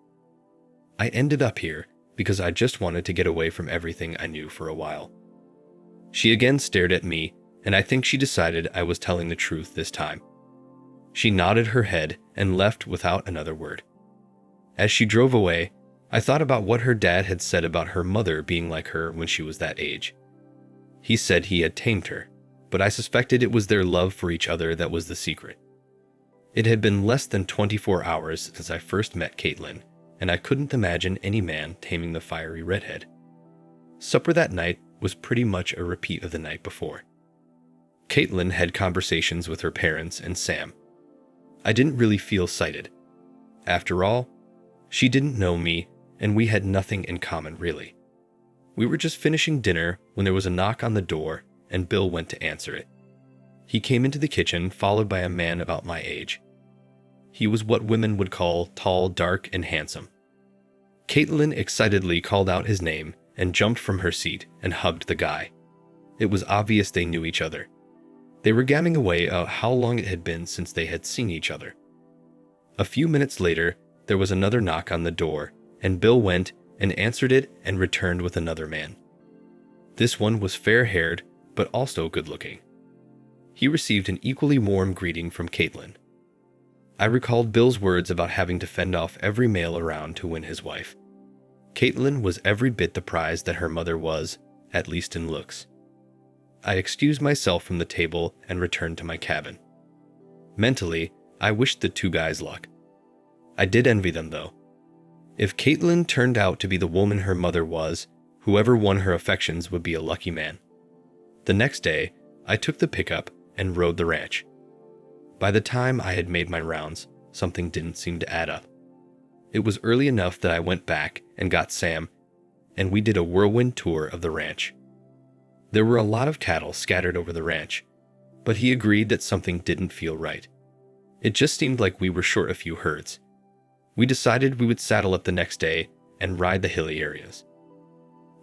I ended up here because I just wanted to get away from everything I knew for a while." She again stared at me, and I think she decided I was telling the truth this time. She nodded her head and left without another word. As she drove away, I thought about what her dad had said about her mother being like her when she was that age. He said he had tamed her, but I suspected it was their love for each other that was the secret. It had been less than 24 hours since I first met Caitlyn, and I couldn't imagine any man taming the fiery redhead. Supper that night was pretty much a repeat of the night before. Caitlyn had conversations with her parents and Sam. I didn't really feel sighted. After all, she didn't know me, and we had nothing in common really. We were just finishing dinner when there was a knock on the door, and Bill went to answer it. He came into the kitchen followed by a man about my age. He was what women would call tall, dark, and handsome. Caitlyn excitedly called out his name and jumped from her seat and hugged the guy. It was obvious they knew each other. They were gamming away how long it had been since they had seen each other. A few minutes later, there was another knock on the door, and Bill went and answered it and returned with another man. This one was fair-haired, but also good-looking. He received an equally warm greeting from Caitlyn. I recalled Bill's words about having to fend off every male around to win his wife. Caitlyn was every bit the prize that her mother was, at least in looks. I excused myself from the table and returned to my cabin. Mentally, I wished the 2 guys luck. I did envy them, though. If Caitlyn turned out to be the woman her mother was, whoever won her affections would be a lucky man. The next day, I took the pickup and rode the ranch. By the time I had made my rounds, something didn't seem to add up. It was early enough that I went back and got Sam, and we did a whirlwind tour of the ranch. There were a lot of cattle scattered over the ranch, but he agreed that something didn't feel right. It just seemed like we were short a few herds. We decided we would saddle up the next day and ride the hilly areas.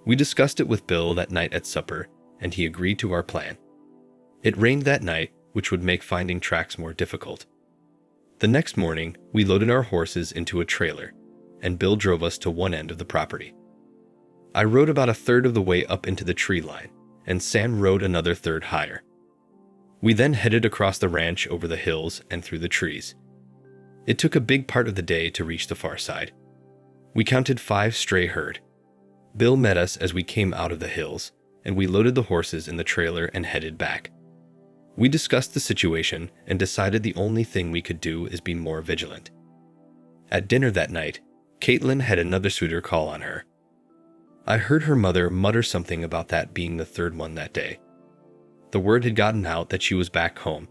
We discussed it with Bill that night at supper, and he agreed to our plan. It rained that night, which would make finding tracks more difficult. The next morning, we loaded our horses into a trailer, and Bill drove us to one end of the property. I rode about a third of the way up into the tree line, and Sam rode another third higher. We then headed across the ranch over the hills and through the trees. It took a big part of the day to reach the far side. We counted 5 stray herd. Bill met us as we came out of the hills, and we loaded the horses in the trailer and headed back. We discussed the situation and decided the only thing we could do is be more vigilant. At dinner that night, Caitlyn had another suitor call on her. I heard her mother mutter something about that being the third one that day. The word had gotten out that she was back home,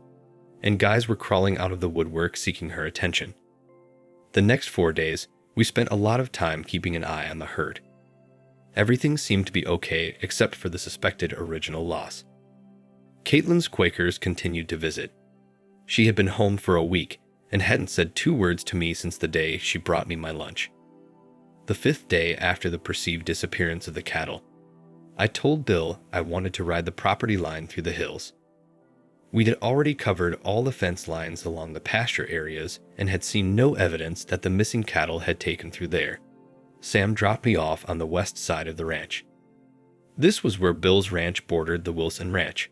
and guys were crawling out of the woodwork seeking her attention. The next 4 days, we spent a lot of time keeping an eye on the herd. Everything seemed to be okay except for the suspected original loss. Caitlyn's Quakers continued to visit. She had been home for a week and hadn't said 2 words to me since the day she brought me my lunch. The 5th day after the perceived disappearance of the cattle, I told Bill I wanted to ride the property line through the hills. We'd already covered all the fence lines along the pasture areas and had seen no evidence that the missing cattle had taken through there. Sam dropped me off on the west side of the ranch. This was where Bill's ranch bordered the Wilson Ranch.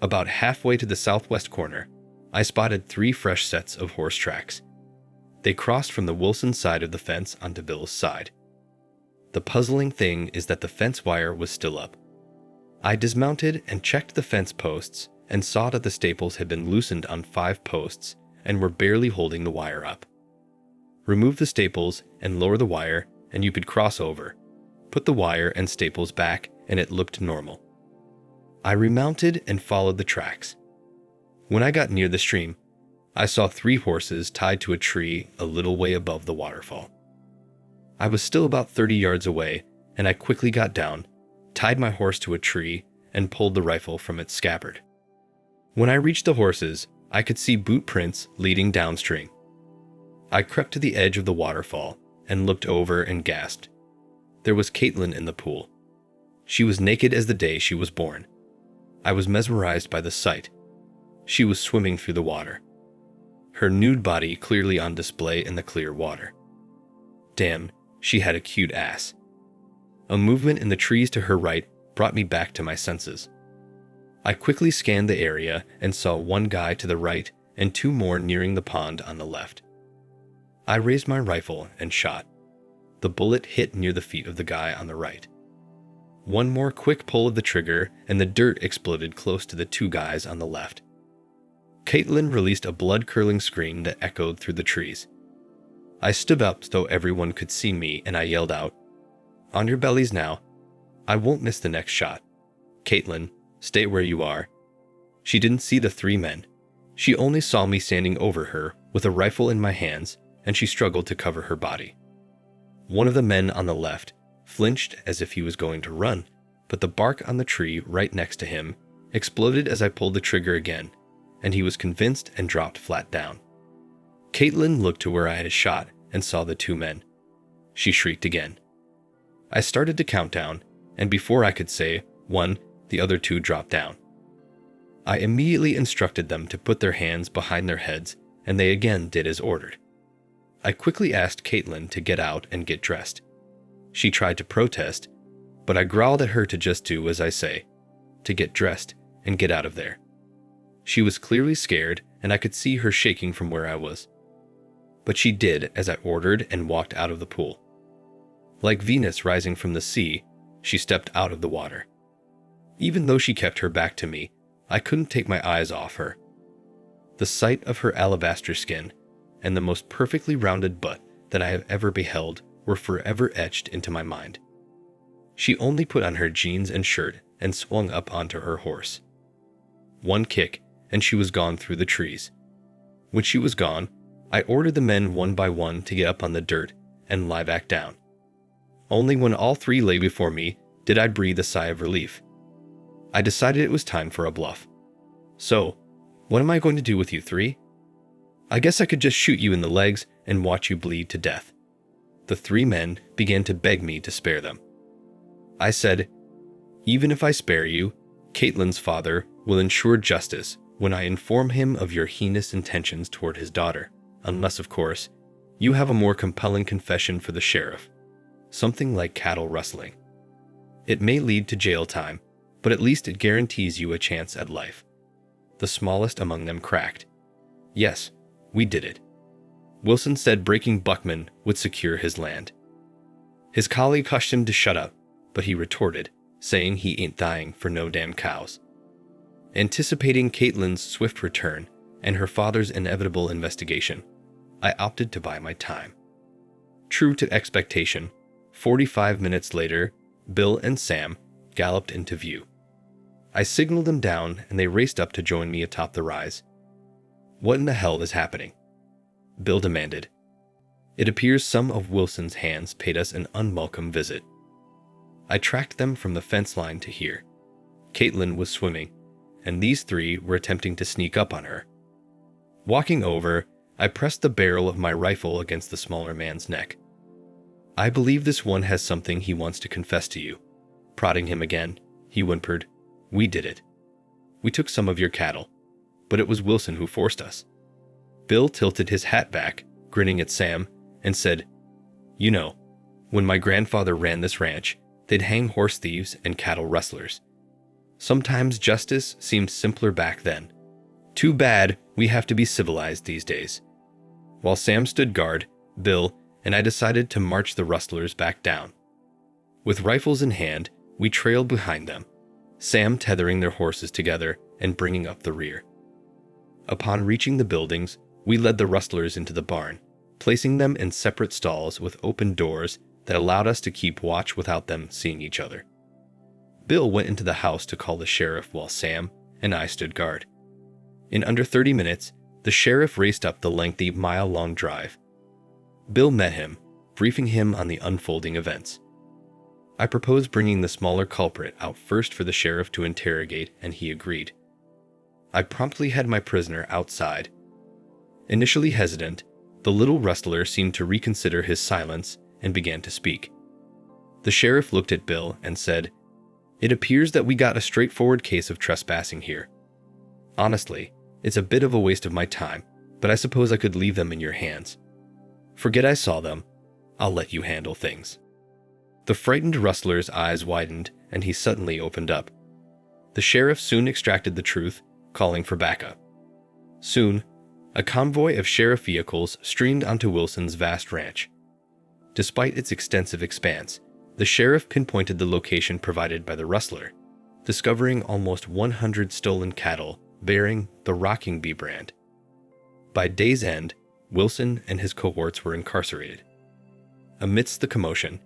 About halfway to the southwest corner, I spotted 3 fresh sets of horse tracks. They crossed from the Wilson side of the fence onto Bill's side. The puzzling thing is that the fence wire was still up. I dismounted and checked the fence posts and saw that the staples had been loosened on 5 posts and were barely holding the wire up. Remove the staples and lower the wire and you could cross over. Put the wire and staples back and it looked normal. I remounted and followed the tracks. When I got near the stream, I saw 3 horses tied to a tree a little way above the waterfall. I was still about 30 yards away, and I quickly got down, tied my horse to a tree, and pulled the rifle from its scabbard. When I reached the horses, I could see boot prints leading downstream. I crept to the edge of the waterfall and looked over and gasped. There was Caitlyn in the pool. She was naked as the day she was born. I was mesmerized by the sight. She was swimming through the water, her nude body clearly on display in the clear water. Damn, she had a cute ass. A movement in the trees to her right brought me back to my senses. I quickly scanned the area and saw 1 guy to the right and 2 more nearing the pond on the left. I raised my rifle and shot. The bullet hit near the feet of the guy on the right. 1 more quick pull of the trigger and the dirt exploded close to the 2 guys on the left. Caitlyn released a blood-curdling scream that echoed through the trees. I stood up so everyone could see me and I yelled out, "On your bellies now. I won't miss the next shot. Caitlyn, stay where you are." She didn't see the 3 men. She only saw me standing over her with a rifle in my hands, and she struggled to cover her body. One of the men on the left flinched as if he was going to run, but the bark on the tree right next to him exploded as I pulled the trigger again, and he was convinced and dropped flat down. Caitlyn looked to where I had shot and saw the 2 men. She shrieked again. I started to count down, and before I could say 1, the other 2 dropped down. I immediately instructed them to put their hands behind their heads, and they again did as ordered. I quickly asked Caitlyn to get out and get dressed. She tried to protest, but I growled at her to just do as I say, to get dressed and get out of there. She was clearly scared, and I could see her shaking from where I was. But she did as I ordered and walked out of the pool. Like Venus rising from the sea, she stepped out of the water. Even though she kept her back to me, I couldn't take my eyes off her. The sight of her alabaster skin and the most perfectly rounded butt that I have ever beheld were forever etched into my mind. She only put on her jeans and shirt and swung up onto her horse. 1 kick, and she was gone through the trees. When she was gone, I ordered the men 1 by 1 to get up on the dirt and lie back down. Only when all 3 lay before me did I breathe a sigh of relief. I decided it was time for a bluff. "So, what am I going to do with you 3? I guess I could just shoot you in the legs and watch you bleed to death." The 3 men began to beg me to spare them. I said, "Even if I spare you, Caitlyn's father will ensure justice when I inform him of your heinous intentions toward his daughter, unless, of course, you have a more compelling confession for the sheriff, something like cattle rustling. It may lead to jail time, but at least it guarantees you a chance at life." The smallest among them cracked. "Yes, we did it." Wilson said breaking Buckman would secure his land. His colleague hushed him to shut up, but he retorted, saying he ain't dying for no damn cows. Anticipating Caitlyn's swift return and her father's inevitable investigation, I opted to buy my time. True to expectation, 45 minutes later, Bill and Sam galloped into view. I signaled them down and they raced up to join me atop the rise. "What in the hell is happening?" Bill demanded. "It appears some of Wilson's hands paid us an unwelcome visit." I tracked them from the fence line to here. Caitlyn was swimming, and these three were attempting to sneak up on her. Walking over, I pressed the barrel of my rifle against the smaller man's neck. "I believe this one has something he wants to confess to you." Prodding him again, he whimpered, "We did it. We took some of your cattle, but it was Wilson who forced us." Bill tilted his hat back, grinning at Sam, and said, "You know, when my grandfather ran this ranch, they'd hang horse thieves and cattle rustlers. Sometimes justice seemed simpler back then. Too bad we have to be civilized these days." While Sam stood guard, Bill and I decided to march the rustlers back down. With rifles in hand, we trailed behind them, Sam tethering their horses together and bringing up the rear. Upon reaching the buildings, we led the rustlers into the barn, placing them in separate stalls with open doors that allowed us to keep watch without them seeing each other. Bill went into the house to call the sheriff while Sam and I stood guard. In under 30 minutes, the sheriff raced up the lengthy mile-long drive. Bill met him, briefing him on the unfolding events. I proposed bringing the smaller culprit out first for the sheriff to interrogate, and he agreed. I promptly had my prisoner outside. Initially hesitant, the little rustler seemed to reconsider his silence and began to speak. The sheriff looked at Bill and said, "It appears that we got a straightforward case of trespassing here. Honestly, it's a bit of a waste of my time, but I suppose I could leave them in your hands. Forget I saw them. I'll let you handle things." The frightened rustler's eyes widened, and he suddenly opened up. The sheriff soon extracted the truth, calling for backup. Soon, a convoy of sheriff vehicles streamed onto Wilson's vast ranch. Despite its extensive expanse, the sheriff pinpointed the location provided by the rustler, discovering almost 100 stolen cattle bearing the Rocking Bee brand. By day's end, Wilson and his cohorts were incarcerated. Amidst the commotion,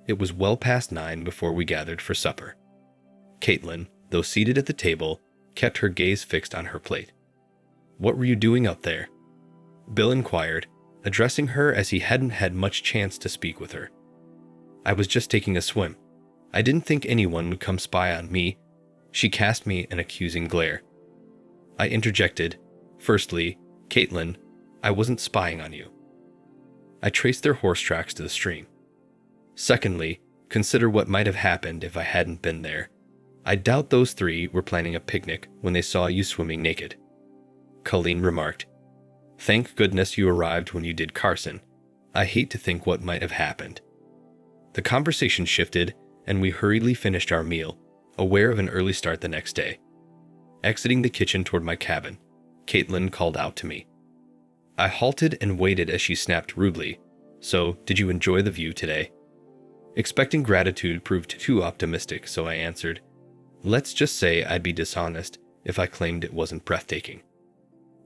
it was well past 9 before we gathered for supper. Caitlyn, though seated at the table, kept her gaze fixed on her plate. "What were you doing up there?" Bill inquired, addressing her as he hadn't had much chance to speak with her. "I was just taking a swim. I didn't think anyone would come spy on me." She cast me an accusing glare. I interjected, "Firstly, Caitlyn, I wasn't spying on you." I traced their horse tracks to the stream. "Secondly, consider what might have happened if I hadn't been there. I doubt those three were planning a picnic when they saw you swimming naked." Colleen remarked, "Thank goodness you arrived when you did, Carson. I hate to think what might have happened." The conversation shifted, and we hurriedly finished our meal, aware of an early start the next day. Exiting the kitchen toward my cabin, Caitlyn called out to me. I halted and waited as she snapped rudely, "So, did you enjoy the view today?" Expecting gratitude proved too optimistic, so I answered, "Let's just say I'd be dishonest if I claimed it wasn't breathtaking."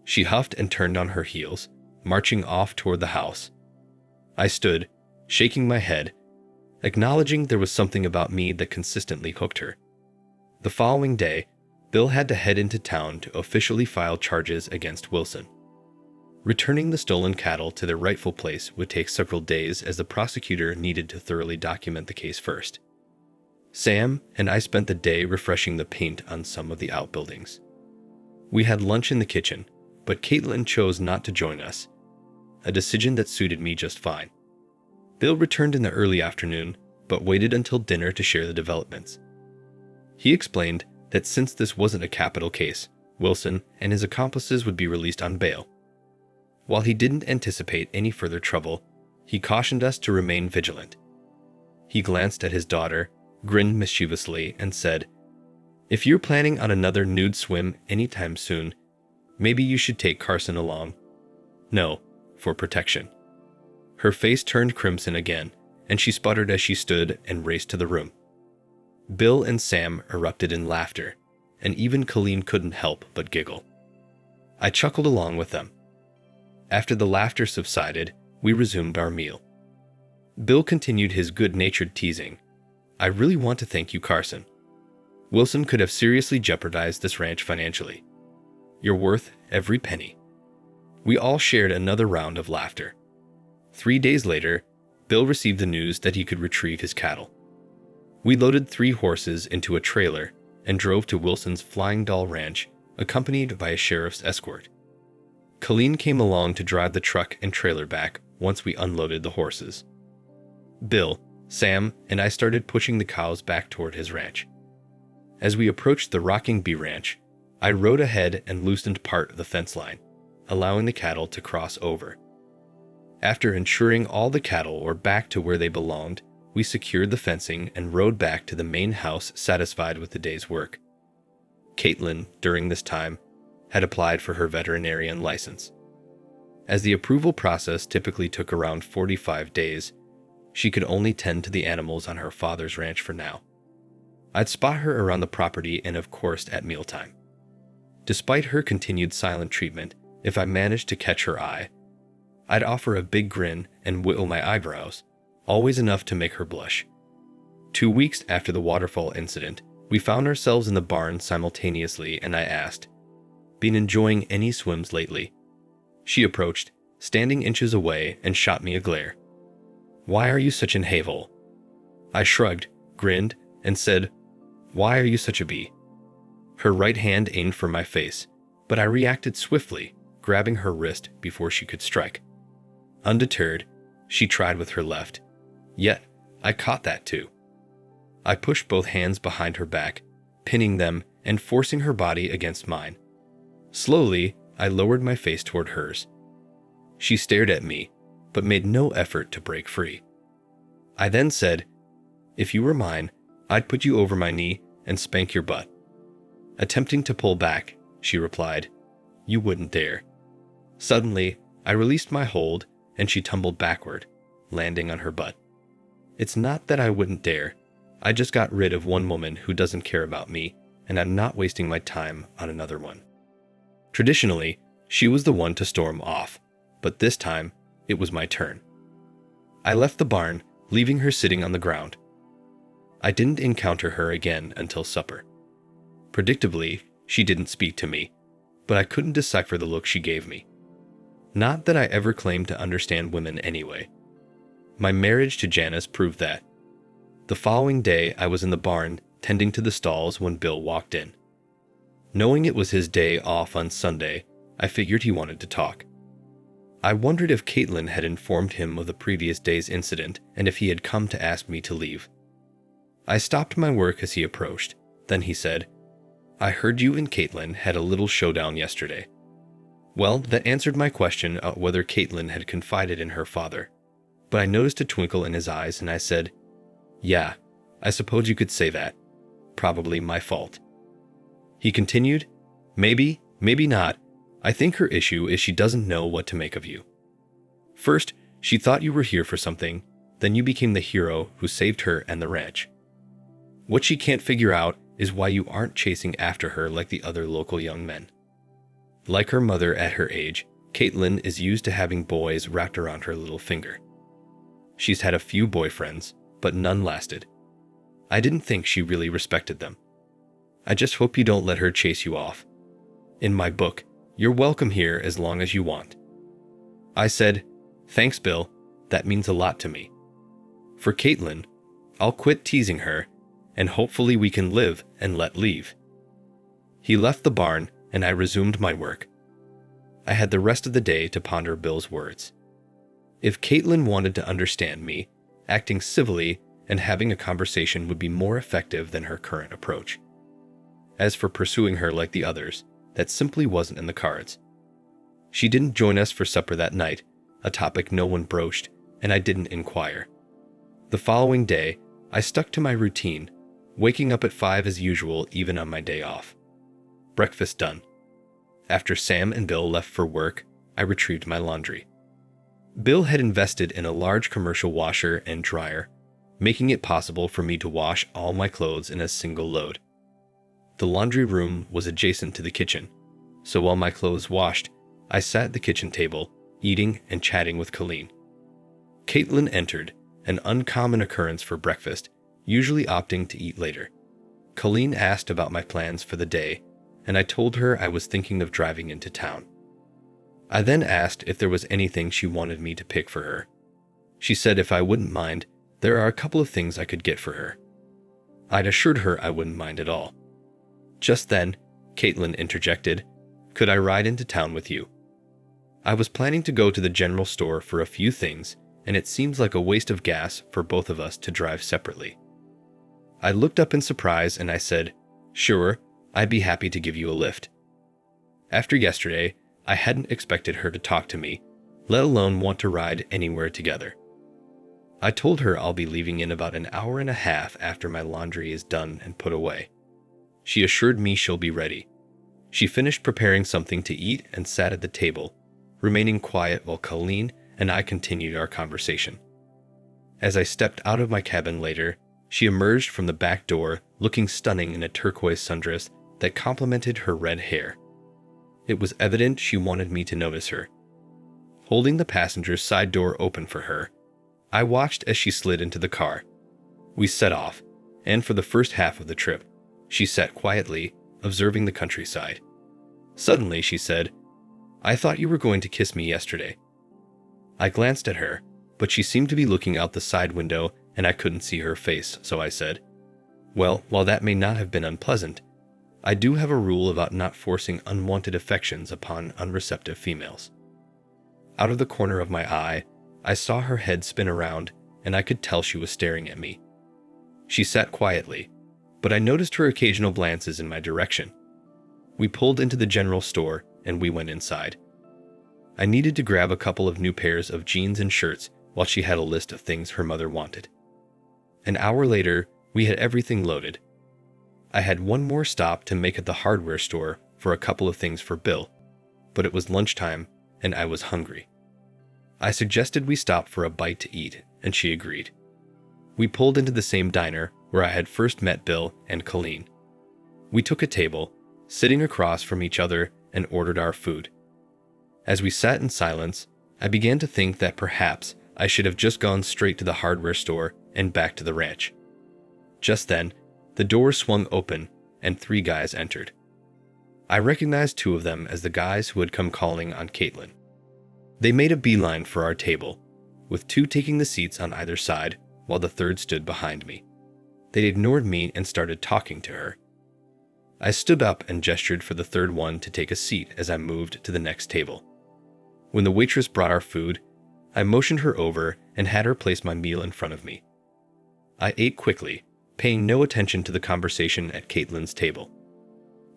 She huffed and turned on her heels, marching off toward the house. I stood, shaking my head, acknowledging there was something about me that consistently hooked her. The following day, Bill had to head into town to officially file charges against Wilson. Returning the stolen cattle to their rightful place would take several days, as the prosecutor needed to thoroughly document the case first. Sam and I spent the day refreshing the paint on some of the outbuildings. We had lunch in the kitchen, but Caitlyn chose not to join us, a decision that suited me just fine. Bill returned in the early afternoon, but waited until dinner to share the developments. He explained that since this wasn't a capital case, Wilson and his accomplices would be released on bail. While he didn't anticipate any further trouble, he cautioned us to remain vigilant. He glanced at his daughter, grinned mischievously, and said, "If you're planning on another nude swim anytime soon, maybe you should take Carson along. No, for protection." Her face turned crimson again, and she sputtered as she stood and raced to the room. Bill and Sam erupted in laughter, and even Caitlyn couldn't help but giggle. I chuckled along with them. After the laughter subsided, we resumed our meal. Bill continued his good-natured teasing. "I really want to thank you, Carson. Wilson could have seriously jeopardized this ranch financially. You're worth every penny." We all shared another round of laughter. 3 days later, Bill received the news that he could retrieve his cattle. We loaded 3 horses into a trailer and drove to Wilson's Flying Doll Ranch, accompanied by a sheriff's escort. Caitlyn came along to drive the truck and trailer back once we unloaded the horses. Bill, Sam, and I started pushing the cows back toward his ranch. As we approached the Rocking Bee Ranch, I rode ahead and loosened part of the fence line, allowing the cattle to cross over. After ensuring all the cattle were back to where they belonged, we secured the fencing and rode back to the main house satisfied with the day's work. Caitlyn, during this time, had applied for her veterinarian license. As the approval process typically took around 45 days, she could only tend to the animals on her father's ranch for now. I'd spot her around the property and of course at mealtime. Despite her continued silent treatment, if I managed to catch her eye, I'd offer a big grin and whittle my eyebrows, always enough to make her blush. 2 weeks after the waterfall incident, we found ourselves in the barn simultaneously, and I asked, "Been enjoying any swims lately?" She approached, standing inches away, and shot me a glare. "Why are you such an a-hole?" I shrugged, grinned, and said, "Why are you such a bee?" Her right hand aimed for my face, but I reacted swiftly, grabbing her wrist before she could strike. Undeterred, she tried with her left. Yet, I caught that too. I pushed both hands behind her back, pinning them and forcing her body against mine. Slowly, I lowered my face toward hers. She stared at me, but made no effort to break free. I then said, "If you were mine, I'd put you over my knee and spank your butt." Attempting to pull back, she replied, "You wouldn't dare." Suddenly, I released my hold, and she tumbled backward, landing on her butt. It's not that I wouldn't dare. I just got rid of one woman who doesn't care about me, and I'm not wasting my time on another one. Traditionally, she was the one to storm off, but this time, it was my turn. I left the barn, leaving her sitting on the ground. I didn't encounter her again until supper. Predictably, she didn't speak to me, but I couldn't decipher the look she gave me. Not that I ever claimed to understand women anyway. My marriage to Janice proved that. The following day, I was in the barn, tending to the stalls when Bill walked in. Knowing it was his day off on Sunday, I figured he wanted to talk. I wondered if Caitlyn had informed him of the previous day's incident and if he had come to ask me to leave. I stopped my work as he approached. Then he said, "I heard you and Caitlyn had a little showdown yesterday." Well, that answered my question of whether Caitlyn had confided in her father. But I noticed a twinkle in his eyes and I said, "Yeah, I suppose you could say that. Probably my fault." He continued, "Maybe, maybe not. I think her issue is she doesn't know what to make of you. First, she thought you were here for something, then you became the hero who saved her and the ranch. What she can't figure out is why you aren't chasing after her like the other local young men. Like her mother at her age, Caitlyn is used to having boys wrapped around her little finger. She's had a few boyfriends, but none lasted. I didn't think she really respected them. I just hope you don't let her chase you off. In my book, you're welcome here as long as you want." I said, "Thanks, Bill. That means a lot to me. For Caitlyn, I'll quit teasing her, and hopefully we can live and let leave." He left the barn, and I resumed my work. I had the rest of the day to ponder Bill's words. If Caitlyn wanted to understand me, acting civilly and having a conversation would be more effective than her current approach. As for pursuing her like the others, that simply wasn't in the cards. She didn't join us for supper that night, a topic no one broached, and I didn't inquire. The following day, I stuck to my routine, waking up at 5 as usual even on my day off. Breakfast done. After Sam and Bill left for work, I retrieved my laundry. Bill had invested in a large commercial washer and dryer, making it possible for me to wash all my clothes in a single load. The laundry room was adjacent to the kitchen, so while my clothes washed, I sat at the kitchen table, eating and chatting with Caitlyn. Caitlyn entered, an uncommon occurrence for breakfast, usually opting to eat later. Caitlyn asked about my plans for the day, and I told her I was thinking of driving into town. I then asked if there was anything she wanted me to pick for her. She said if I wouldn't mind, there are a couple of things I could get for her. I'd assured her I wouldn't mind at all. Just then, Caitlyn interjected, "Could I ride into town with you?" I was planning to go to the general store for a few things, and it seems like a waste of gas for both of us to drive separately. I looked up in surprise and I said, "Sure, I'd be happy to give you a lift." After yesterday, I hadn't expected her to talk to me, let alone want to ride anywhere together. I told her I'll be leaving in about an hour and a half after my laundry is done and put away. She assured me she'll be ready. She finished preparing something to eat and sat at the table, remaining quiet while Caitlyn and I continued our conversation. As I stepped out of my cabin later, she emerged from the back door looking stunning in a turquoise sundress that complemented her red hair. It was evident she wanted me to notice her. Holding the passenger's side door open for her, I watched as she slid into the car. We set off, and for the first half of the trip, she sat quietly, observing the countryside. Suddenly, she said, "I thought you were going to kiss me yesterday." I glanced at her, but she seemed to be looking out the side window and I couldn't see her face, so I said, "Well, while that may not have been unpleasant, I do have a rule about not forcing unwanted affections upon unreceptive females." Out of the corner of my eye, I saw her head spin around, and I could tell she was staring at me. She sat quietly, but I noticed her occasional glances in my direction. We pulled into the general store, and we went inside. I needed to grab a couple of new pairs of jeans and shirts while she had a list of things her mother wanted. An hour later, we had everything loaded. I had one more stop to make at the hardware store for a couple of things for Bill, but it was lunchtime, and I was hungry. I suggested we stop for a bite to eat, and she agreed. We pulled into the same diner where I had first met Bill and Caitlyn. We took a table, sitting across from each other, and ordered our food. As we sat in silence, I began to think that perhaps I should have just gone straight to the hardware store and back to the ranch. Just then, the door swung open, and 3 guys entered. I recognized 2 of them as the guys who had come calling on Caitlyn. They made a beeline for our table, with 2 taking the seats on either side, while the 3rd stood behind me. They ignored me and started talking to her. I stood up and gestured for the 3rd one to take a seat as I moved to the next table. When the waitress brought our food, I motioned her over and had her place my meal in front of me. I ate quickly, paying no attention to the conversation at Caitlyn's table.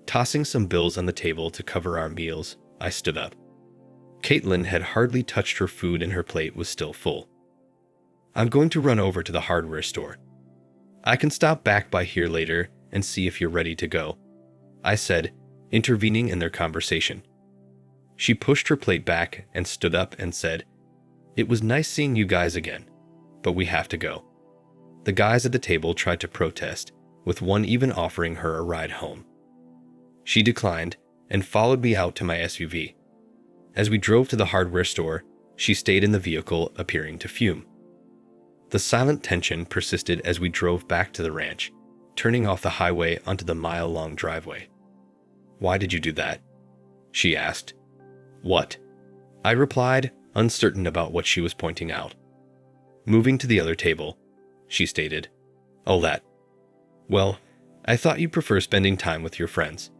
Tossing some bills on the table to cover our meals, I stood up. Caitlyn had hardly touched her food and her plate was still full. "I'm going to run over to the hardware store. I can stop back by here later and see if you're ready to go," I said, intervening in their conversation. She pushed her plate back and stood up and said, "It was nice seeing you guys again, but we have to go." The guys at the table tried to protest, with one even offering her a ride home. She declined and followed me out to my SUV. As we drove to the hardware store, she stayed in the vehicle, appearing to fume. The silent tension persisted as we drove back to the ranch, turning off the highway onto the mile-long driveway. "Why did you do that?" she asked. "What?" I replied, uncertain about what she was pointing out. Moving to the other table, she stated, "Oh, that. Well, I thought you'd prefer spending time with your friends.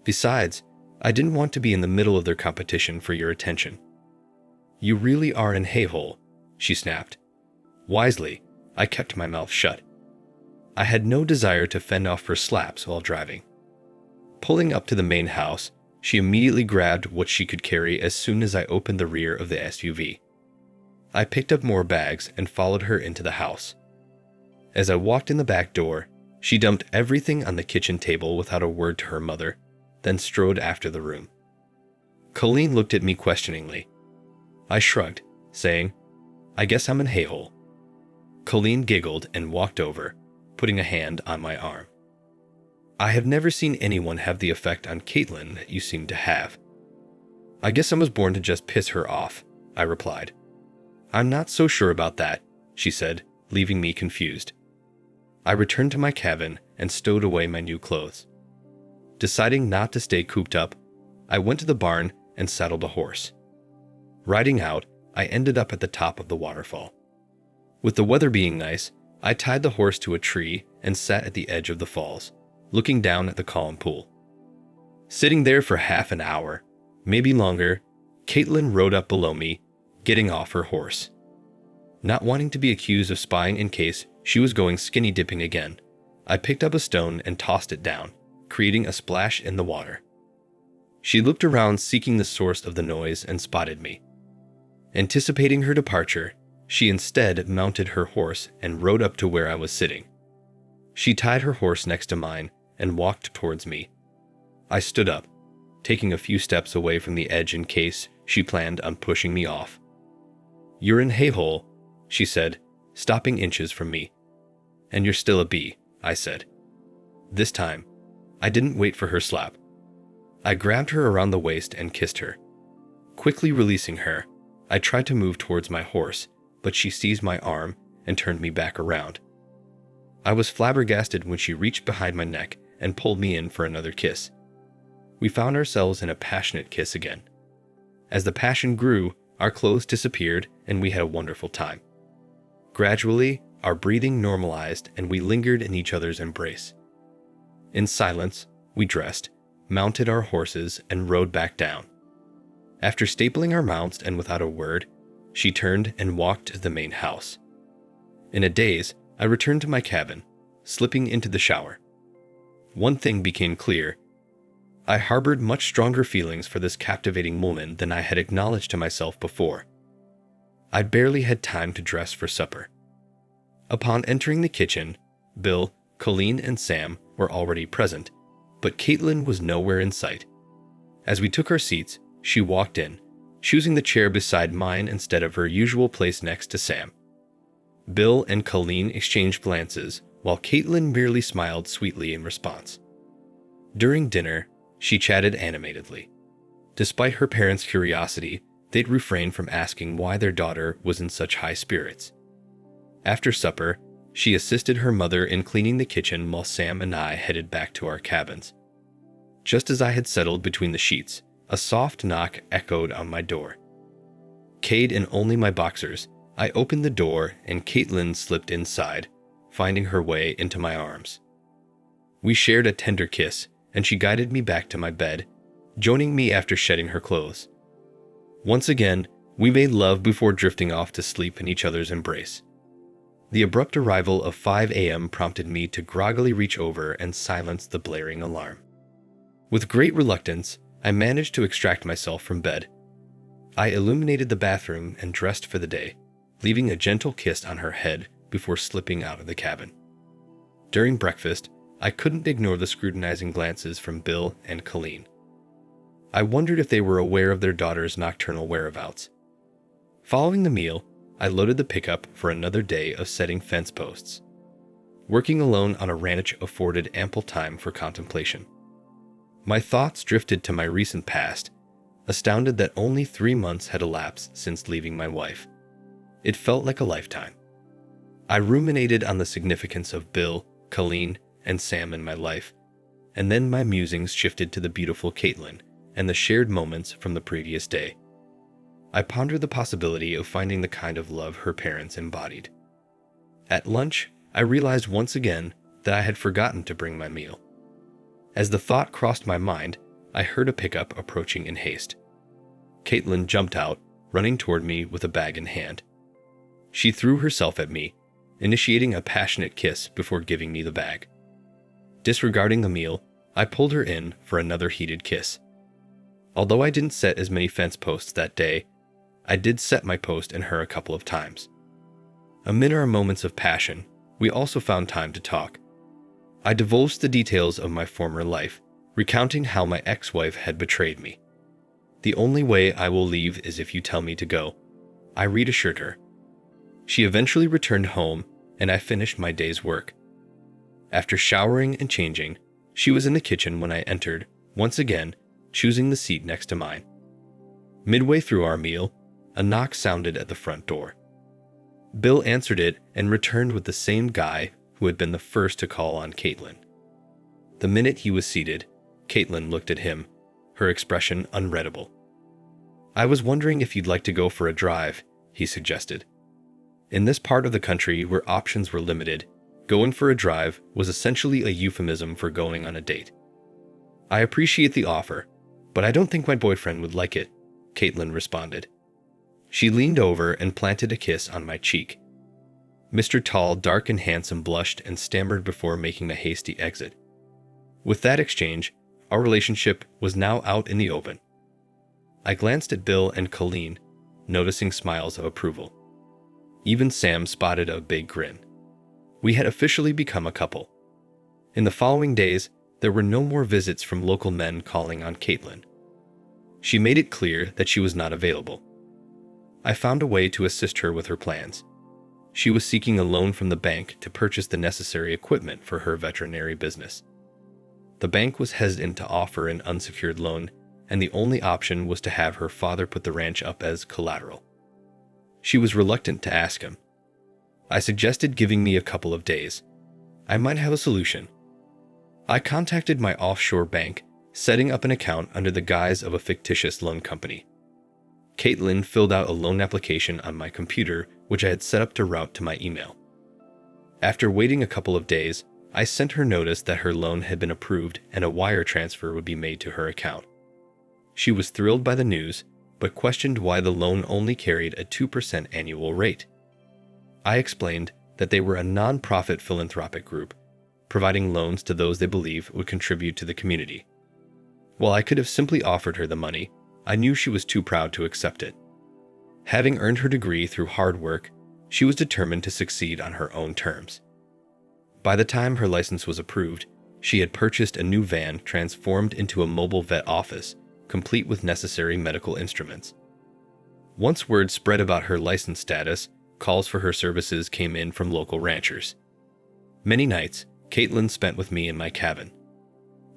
Besides, I didn't want to be in the middle of their competition for your attention." "You really are an a-hole," she snapped. Wisely, I kept my mouth shut. I had no desire to fend off her slaps while driving. Pulling up to the main house, she immediately grabbed what she could carry as soon as I opened the rear of the SUV. I picked up more bags and followed her into the house. As I walked in the back door, she dumped everything on the kitchen table without a word to her mother, then strode after the room. Colleen looked at me questioningly. I shrugged, saying, "I guess I'm an a-hole." Colleen giggled and walked over, putting a hand on my arm. "I have never seen anyone have the effect on Caitlyn that you seem to have." "I guess I was born to just piss her off," I replied. "I'm not so sure about that," she said, leaving me confused. I returned to my cabin and stowed away my new clothes. Deciding not to stay cooped up, I went to the barn and saddled a horse. Riding out, I ended up at the top of the waterfall. With the weather being nice, I tied the horse to a tree and sat at the edge of the falls, looking down at the calm pool. Sitting there for half an hour, maybe longer, Caitlyn rode up below me, getting off her horse. Not wanting to be accused of spying in case she was going skinny dipping again, I picked up a stone and tossed it down, creating a splash in the water. She looked around seeking the source of the noise and spotted me. Anticipating her departure, she instead mounted her horse and rode up to where I was sitting. She tied her horse next to mine and walked towards me. I stood up, taking a few steps away from the edge in case she planned on pushing me off. "You're in hay-hole," she said, stopping inches from me. "And you're still a bee," I said. This time, I didn't wait for her slap. I grabbed her around the waist and kissed her. Quickly releasing her, I tried to move towards my horse, but she seized my arm and turned me back around. I was flabbergasted when she reached behind my neck and pulled me in for another kiss. We found ourselves in a passionate kiss again. As the passion grew, our clothes disappeared and we had a wonderful time. Gradually, our breathing normalized and we lingered in each other's embrace. In silence, we dressed, mounted our horses, and rode back down. After stapling our mounts and without a word, she turned and walked to the main house. In a daze, I returned to my cabin, slipping into the shower. One thing became clear. I harbored much stronger feelings for this captivating woman than I had acknowledged to myself before. I barely had time to dress for supper. Upon entering the kitchen, Bill, Colleen, and Sam were already present, but Caitlyn was nowhere in sight. As we took our seats, she walked in, choosing the chair beside mine instead of her usual place next to Sam. Bill and Colleen exchanged glances, while Caitlyn merely smiled sweetly in response. During dinner, she chatted animatedly. Despite her parents' curiosity, they'd refrained from asking why their daughter was in such high spirits. After supper, she assisted her mother in cleaning the kitchen while Sam and I headed back to our cabins. Just as I had settled between the sheets, a soft knock echoed on my door. Cade in only my boxers, I opened the door and Caitlyn slipped inside, finding her way into my arms. We shared a tender kiss, and she guided me back to my bed, joining me after shedding her clothes. Once again, we made love before drifting off to sleep in each other's embrace. The abrupt arrival of 5 a.m. prompted me to groggily reach over and silence the blaring alarm. With great reluctance, I managed to extract myself from bed. I illuminated the bathroom and dressed for the day, leaving a gentle kiss on her head before slipping out of the cabin. During breakfast, I couldn't ignore the scrutinizing glances from Bill and Colleen. I wondered if they were aware of their daughter's nocturnal whereabouts. Following the meal, I loaded the pickup for another day of setting fence posts. Working alone on a ranch afforded ample time for contemplation. My thoughts drifted to my recent past, astounded that only 3 months had elapsed since leaving my wife. It felt like a lifetime. I ruminated on the significance of Bill, Colleen, and Sam in my life, and then my musings shifted to the beautiful Caitlyn and the shared moments from the previous day. I pondered the possibility of finding the kind of love her parents embodied. At lunch, I realized once again that I had forgotten to bring my meal. As the thought crossed my mind, I heard a pickup approaching in haste. Caitlyn jumped out, running toward me with a bag in hand. She threw herself at me, initiating a passionate kiss before giving me the bag. Disregarding the meal, I pulled her in for another heated kiss. Although I didn't set as many fence posts that day, I did set my post in her a couple of times. Amid our moments of passion, we also found time to talk. I divulged the details of my former life, recounting how my ex-wife had betrayed me. "The only way I will leave is if you tell me to go," I reassured her. She eventually returned home, and I finished my day's work. After showering and changing, she was in the kitchen when I entered, once again, choosing the seat next to mine. Midway through our meal, a knock sounded at the front door. Bill answered it and returned with the same guy who had been the first to call on Caitlyn. The minute he was seated, Caitlyn looked at him, her expression unreadable. "I was wondering if you'd like to go for a drive," he suggested. In this part of the country where options were limited, going for a drive was essentially a euphemism for going on a date. "I appreciate the offer, but I don't think my boyfriend would like it," Caitlyn responded. She leaned over and planted a kiss on my cheek. Mr. Tall, dark and handsome blushed and stammered before making a hasty exit. With that exchange, our relationship was now out in the open. I glanced at Bill and Caitlyn, noticing smiles of approval. Even Sam spotted a big grin. We had officially become a couple. In the following days, there were no more visits from local men calling on Caitlyn. She made it clear that she was not available. I found a way to assist her with her plans. She was seeking a loan from the bank to purchase the necessary equipment for her veterinary business. The bank was hesitant to offer an unsecured loan, and the only option was to have her father put the ranch up as collateral. She was reluctant to ask him. I suggested giving me a couple of days. I might have a solution. I contacted my offshore bank, setting up an account under the guise of a fictitious loan company. Caitlyn filled out a loan application on my computer, which I had set up to route to my email. After waiting a couple of days, I sent her notice that her loan had been approved and a wire transfer would be made to her account. She was thrilled by the news, but questioned why the loan only carried a 2% annual rate. I explained that they were a non-profit philanthropic group, providing loans to those they believe would contribute to the community. While I could have simply offered her the money, I knew she was too proud to accept it. Having earned her degree through hard work, she was determined to succeed on her own terms. By the time her license was approved, she had purchased a new van transformed into a mobile vet office, complete with necessary medical instruments. Once word spread about her license status, calls for her services came in from local ranchers. Many nights, Caitlyn spent with me in my cabin.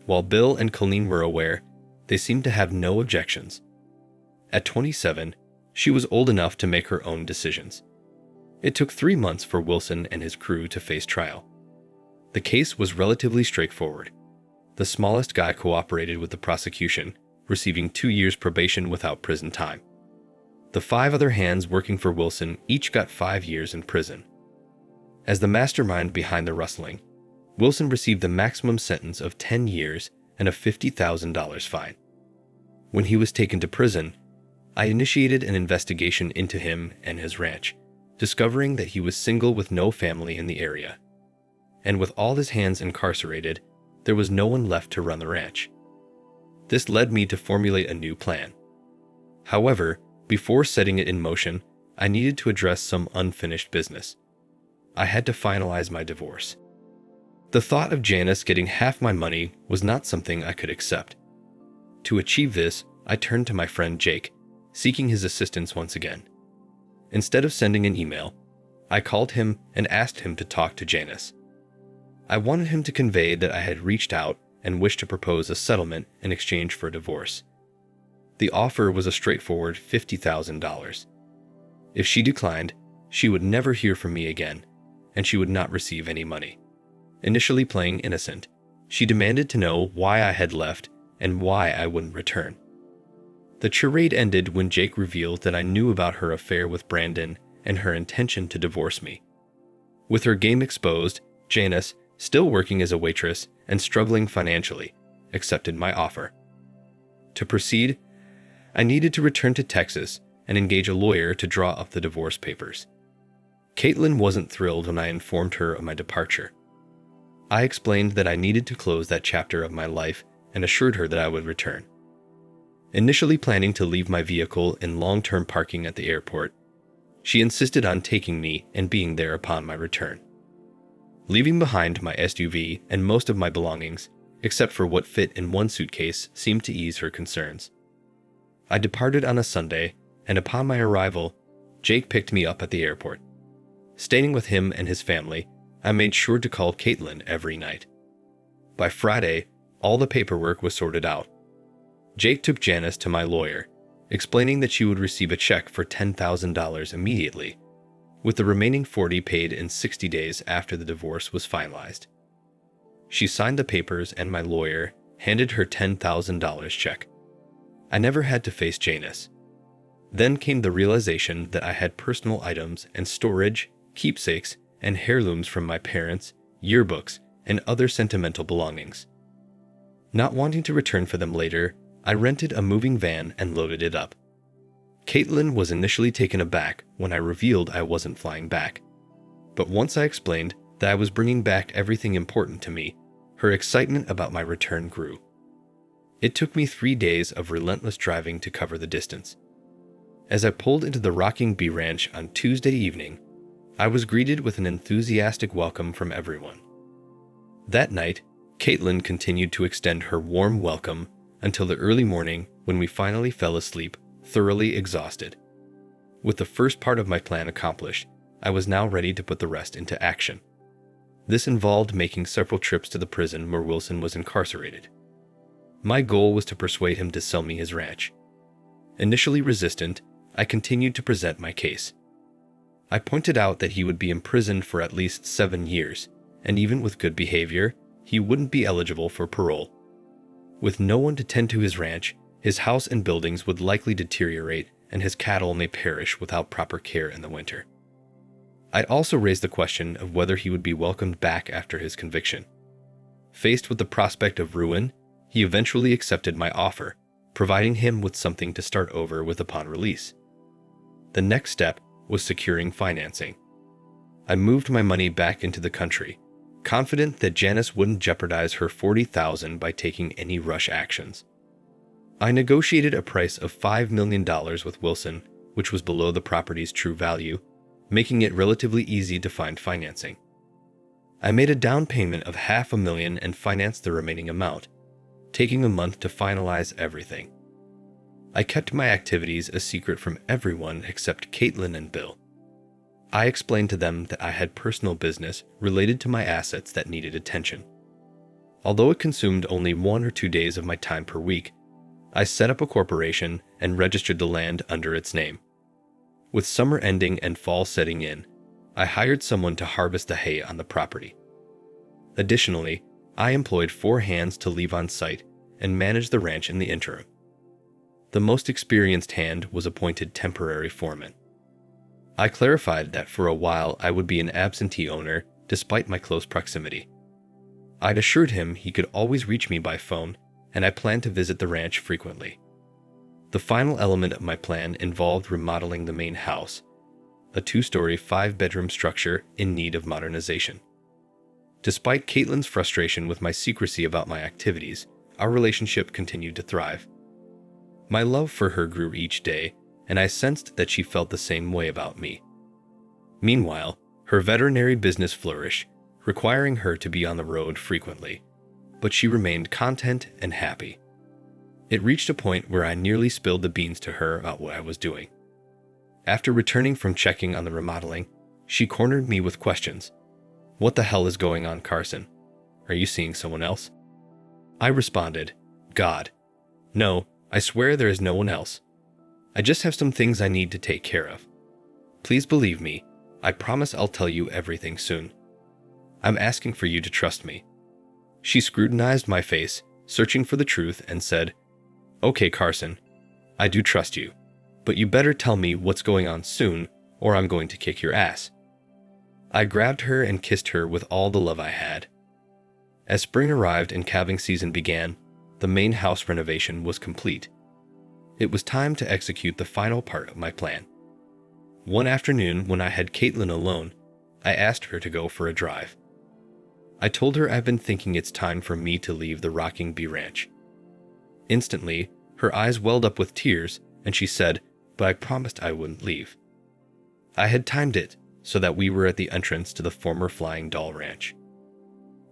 While Bill and Caitlyn were aware, they seemed to have no objections. At 27, she was old enough to make her own decisions. It took 3 months for Wilson and his crew to face trial. The case was relatively straightforward. The smallest guy cooperated with the prosecution, receiving 2 years probation without prison time. The 5 other hands working for Wilson each got 5 years in prison. As the mastermind behind the rustling, Wilson received the maximum sentence of 10 years and a $50,000 fine. When he was taken to prison, I initiated an investigation into him and his ranch, discovering that he was single with no family in the area. And with all his hands incarcerated, there was no one left to run the ranch. This led me to formulate a new plan. However, before setting it in motion, I needed to address some unfinished business. I had to finalize my divorce. The thought of Janice getting half my money was not something I could accept. To achieve this, I turned to my friend Jake, seeking his assistance once again. Instead of sending an email, I called him and asked him to talk to Janice. I wanted him to convey that I had reached out and wished to propose a settlement in exchange for a divorce. The offer was a straightforward $50,000. If she declined, she would never hear from me again, and she would not receive any money. Initially playing innocent, she demanded to know why I had left and why I wouldn't return. The charade ended when Jake revealed that I knew about her affair with Brandon and her intention to divorce me. With her game exposed, Janice, still working as a waitress and struggling financially, accepted my offer. To proceed, I needed to return to Texas and engage a lawyer to draw up the divorce papers. Caitlyn wasn't thrilled when I informed her of my departure. I explained that I needed to close that chapter of my life and assured her that I would return. Initially planning to leave my vehicle in long-term parking at the airport, she insisted on taking me and being there upon my return. Leaving behind my SUV and most of my belongings, except for what fit in one suitcase, seemed to ease her concerns. I departed on a Sunday, and upon my arrival, Jake picked me up at the airport. Staying with him and his family, I made sure to call Caitlyn every night. By Friday, all the paperwork was sorted out. Jake took Janice to my lawyer, explaining that she would receive a check for $10,000 immediately, with the remaining $40,000 paid in 60 days after the divorce was finalized. She signed the papers and my lawyer handed her $10,000 check. I never had to face Janice. Then came the realization that I had personal items and storage, keepsakes, and heirlooms from my parents, yearbooks, and other sentimental belongings. Not wanting to return for them later, I rented a moving van and loaded it up. Caitlyn was initially taken aback when I revealed I wasn't flying back. But once I explained that I was bringing back everything important to me, her excitement about my return grew. It took me 3 days of relentless driving to cover the distance. As I pulled into the Rocking Bee Ranch on Tuesday evening, I was greeted with an enthusiastic welcome from everyone. That night, Caitlyn continued to extend her warm welcome until the early morning when we finally fell asleep, thoroughly exhausted. With the first part of my plan accomplished, I was now ready to put the rest into action. This involved making several trips to the prison where Wilson was incarcerated. My goal was to persuade him to sell me his ranch. Initially resistant, I continued to present my case. I pointed out that he would be imprisoned for at least 7 years, and even with good behavior, he wouldn't be eligible for parole. With no one to tend to his ranch, his house and buildings would likely deteriorate, and his cattle may perish without proper care in the winter. I'd also raised the question of whether he would be welcomed back after his conviction. Faced with the prospect of ruin, he eventually accepted my offer, providing him with something to start over with upon release. The next step was securing financing. I moved my money back into the country, confident that Janice wouldn't jeopardize her $40,000 by taking any rush actions. I negotiated a price of $5 million with Wilson, which was below the property's true value, making it relatively easy to find financing. I made a down payment of $500,000 and financed the remaining amount, taking a month to finalize everything. I kept my activities a secret from everyone except Caitlyn and Bill. I explained to them that I had personal business related to my assets that needed attention. Although it consumed only 1 or 2 days of my time per week, I set up a corporation and registered the land under its name. With summer ending and fall setting in, I hired someone to harvest the hay on the property. Additionally, I employed 4 hands to leave on site and manage the ranch in the interim. The most experienced hand was appointed temporary foreman. I clarified that for a while I would be an absentee owner despite my close proximity. I'd assured him he could always reach me by phone, and I planned to visit the ranch frequently. The final element of my plan involved remodeling the main house, a 2-story, 5-bedroom structure in need of modernization. Despite Caitlyn's frustration with my secrecy about my activities, our relationship continued to thrive. My love for her grew each day, and I sensed that she felt the same way about me. Meanwhile, her veterinary business flourished, requiring her to be on the road frequently, but she remained content and happy. It reached a point where I nearly spilled the beans to her about what I was doing. After returning from checking on the remodeling, she cornered me with questions. "What the hell is going on, Carson? Are you seeing someone else?" I responded, "God, no, I swear there is no one else. I just have some things I need to take care of. Please believe me. I promise I'll tell you everything soon. I'm asking for you to trust me." She scrutinized my face, searching for the truth, and said, "Okay, Carson, I do trust you, but you better tell me what's going on soon, or I'm going to kick your ass." I grabbed her and kissed her with all the love I had. As spring arrived and calving season began, the main house renovation was complete. It was time to execute the final part of my plan. One afternoon, when I had Caitlyn alone, I asked her to go for a drive. I told her I've been thinking it's time for me to leave the Rocking Bee Ranch. Instantly, her eyes welled up with tears, and she said, "But I promised I wouldn't leave." I had timed it so that we were at the entrance to the former Flying Doll Ranch.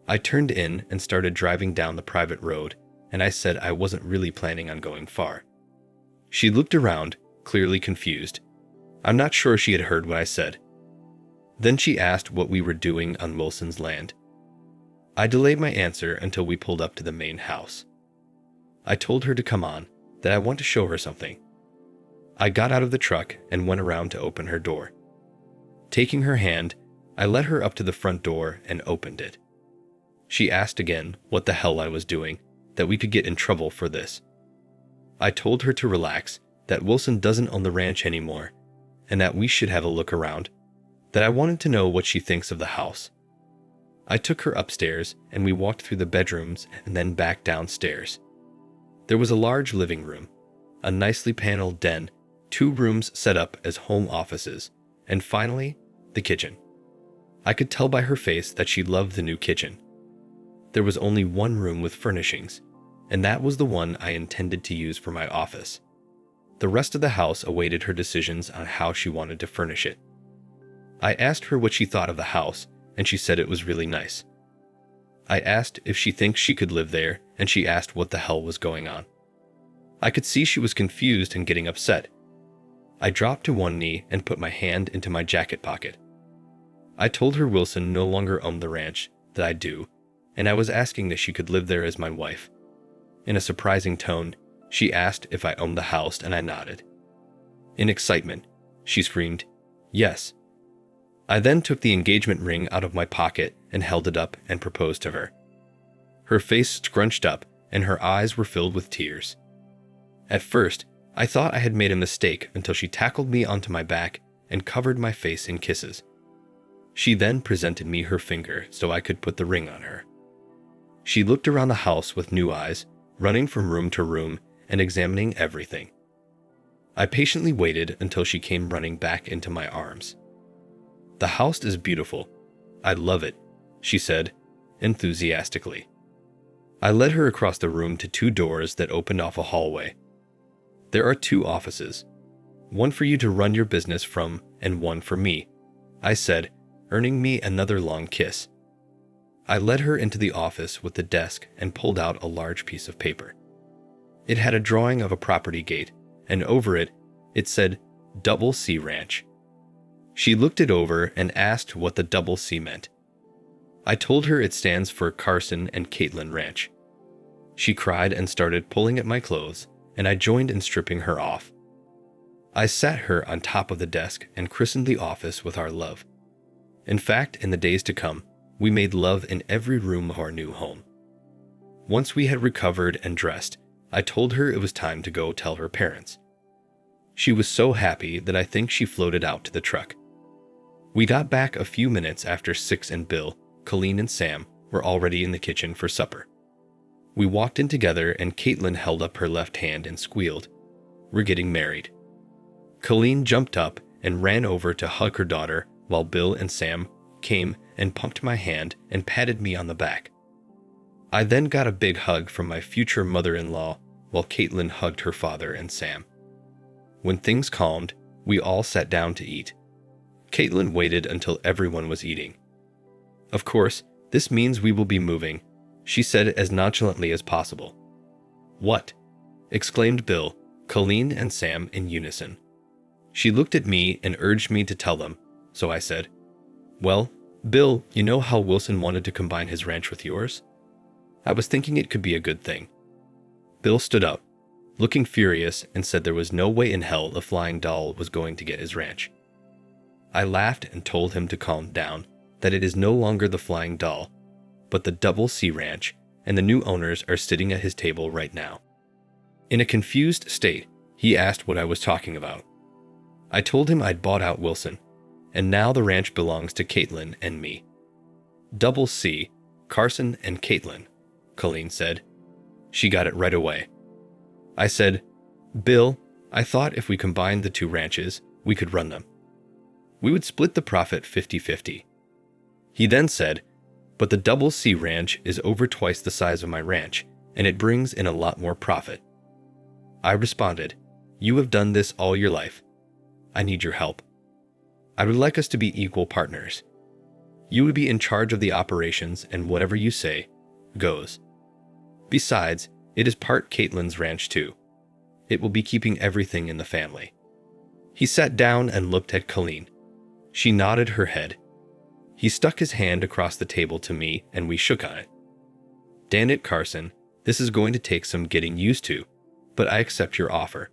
I turned in and started driving down the private road, and I said I wasn't really planning on going far. She looked around, clearly confused. I'm not sure she had heard what I said. Then she asked what we were doing on Wilson's land. I delayed my answer until we pulled up to the main house. I told her to come on, that I want to show her something. I got out of the truck and went around to open her door. Taking her hand, I led her up to the front door and opened it. She asked again what the hell I was doing, that we could get in trouble for this. I told her to relax, that Wilson doesn't own the ranch anymore, and that we should have a look around, that I wanted to know what she thinks of the house. I took her upstairs and we walked through the bedrooms and then back downstairs. There was a large living room, a nicely paneled den, 2 rooms set up as home offices, and finally, the kitchen. I could tell by her face that she loved the new kitchen. There was only one room with furnishings, and that was the one I intended to use for my office. The rest of the house awaited her decisions on how she wanted to furnish it. I asked her what she thought of the house, and she said it was really nice. I asked if she thinks she could live there, and she asked what the hell was going on. I could see she was confused and getting upset. I dropped to one knee and put my hand into my jacket pocket. I told her Wilson no longer owned the ranch, that I do, and I was asking if she could live there as my wife. In a surprising tone, she asked if I owned the house, and I nodded. In excitement, she screamed, "Yes." I then took the engagement ring out of my pocket and held it up and proposed to her. Her face scrunched up and her eyes were filled with tears. At first, I thought I had made a mistake until she tackled me onto my back and covered my face in kisses. She then presented me her finger so I could put the ring on her. She looked around the house with new eyes, running from room to room and examining everything. I patiently waited until she came running back into my arms. "The house is beautiful. I love it," she said, enthusiastically. I led her across the room to 2 doors that opened off a hallway. "There are 2 offices, one for you to run your business from and one for me," I said, earning me another long kiss. I led her into the office with the desk and pulled out a large piece of paper. It had a drawing of a property gate, and over it, it said, "Double C Ranch." She looked it over and asked what the double C meant. I told her it stands for Carson and Caitlyn Ranch. She cried and started pulling at my clothes, and I joined in stripping her off. I sat her on top of the desk and christened the office with our love. In fact, in the days to come, we made love in every room of our new home. Once we had recovered and dressed, I told her it was time to go tell her parents. She was so happy that I think she floated out to the truck. We got back a few minutes after Six and Bill, Colleen and Sam were already in the kitchen for supper. We walked in together and Caitlyn held up her left hand and squealed, "We're getting married." Colleen jumped up and ran over to hug her daughter while Bill and Sam came and pumped my hand and patted me on the back. I then got a big hug from my future mother-in-law while Caitlyn hugged her father and Sam. When things calmed, we all sat down to eat. Caitlyn waited until everyone was eating. "Of course, this means we will be moving," she said as nonchalantly as possible. "What?" exclaimed Bill, Colleen, and Sam in unison. She looked at me and urged me to tell them, so I said, "Well, Bill, you know how Wilson wanted to combine his ranch with yours? I was thinking it could be a good thing." Bill stood up, looking furious, and said there was no way in hell the Flying Doll was going to get his ranch. I laughed and told him to calm down, that it is no longer the Flying Doll, but the Double C Ranch, and the new owners are sitting at his table right now. In a confused state, he asked what I was talking about. I told him I'd bought out Wilson, and now the ranch belongs to Caitlyn and me. "Double C, Carson and Caitlyn," Colleen said. She got it right away. I said, "Bill, I thought if we combined the 2 ranches, we could run them. We would split the profit 50-50. He then said, "But the Double C Ranch is over twice the size of my ranch, and it brings in a lot more profit." I responded, "You have done this all your life. I need your help. I would like us to be equal partners. You would be in charge of the operations, and whatever you say goes. Besides, it is part Caitlyn's ranch too. It will be keeping everything in the family." He sat down and looked at Caitlyn. She nodded her head. He stuck his hand across the table to me, and we shook on it. "Damn it, Carson, this is going to take some getting used to, but I accept your offer."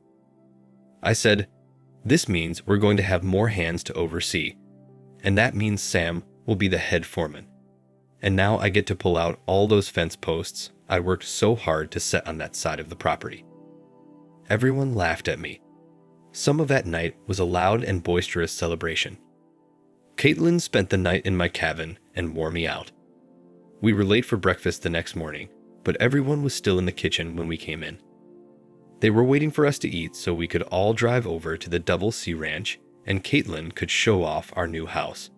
I said, "This means we're going to have more hands to oversee, and that means Sam will be the head foreman. And now I get to pull out all those fence posts I worked so hard to set on that side of the property." Everyone laughed at me. Some of that night was a loud and boisterous celebration. Caitlyn spent the night in my cabin and wore me out. We were late for breakfast the next morning, but everyone was still in the kitchen when we came in. They were waiting for us to eat so we could all drive over to the Double C Ranch and Caitlyn could show off our new house.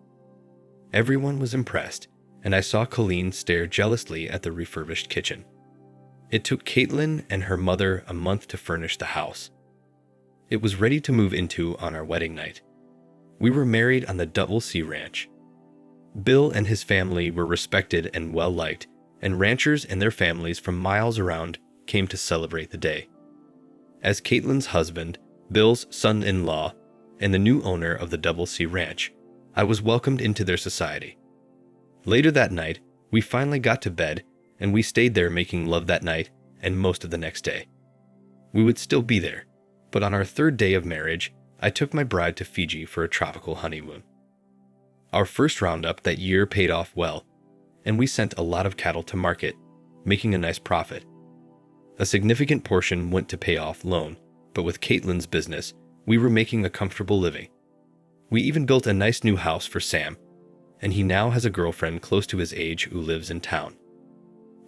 Everyone was impressed, and I saw Caitlyn stare jealously at the refurbished kitchen. It took Caitlyn and her mother a month to furnish the house. It was ready to move into on our wedding night. We were married on the Double C Ranch. Bill and his family were respected and well-liked, and ranchers and their families from miles around came to celebrate the day. As Caitlyn's husband, Bill's son-in-law, and the new owner of the Double C Ranch, I was welcomed into their society. Later that night, we finally got to bed, and we stayed there making love that night and most of the next day. We would still be there, but on our third day of marriage, I took my bride to Fiji for a tropical honeymoon. Our first roundup that year paid off well, and we sent a lot of cattle to market, making a nice profit. A significant portion went to pay off loan, but with Caitlyn's business, we were making a comfortable living. We even built a nice new house for Sam, and he now has a girlfriend close to his age who lives in town.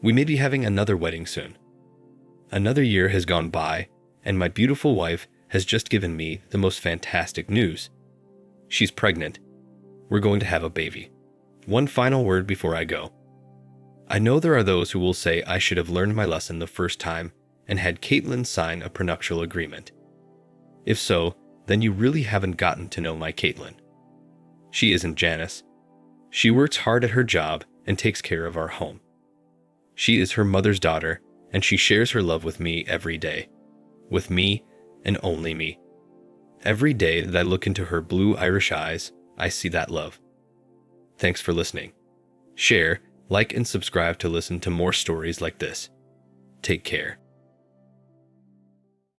We may be having another wedding soon. Another year has gone by, and my beautiful wife has just given me the most fantastic news. She's pregnant. We're going to have a baby. One final word before I go. I know there are those who will say I should have learned my lesson the first time and had Caitlyn sign a prenuptial agreement. If so, then you really haven't gotten to know my Caitlyn. She isn't Janice. She works hard at her job and takes care of our home. She is her mother's daughter, and she shares her love with me every day. With me and only me. Every day that I look into her blue Irish eyes, I see that love. Thanks for listening. Share, like, and subscribe to listen to more stories like this. Take care.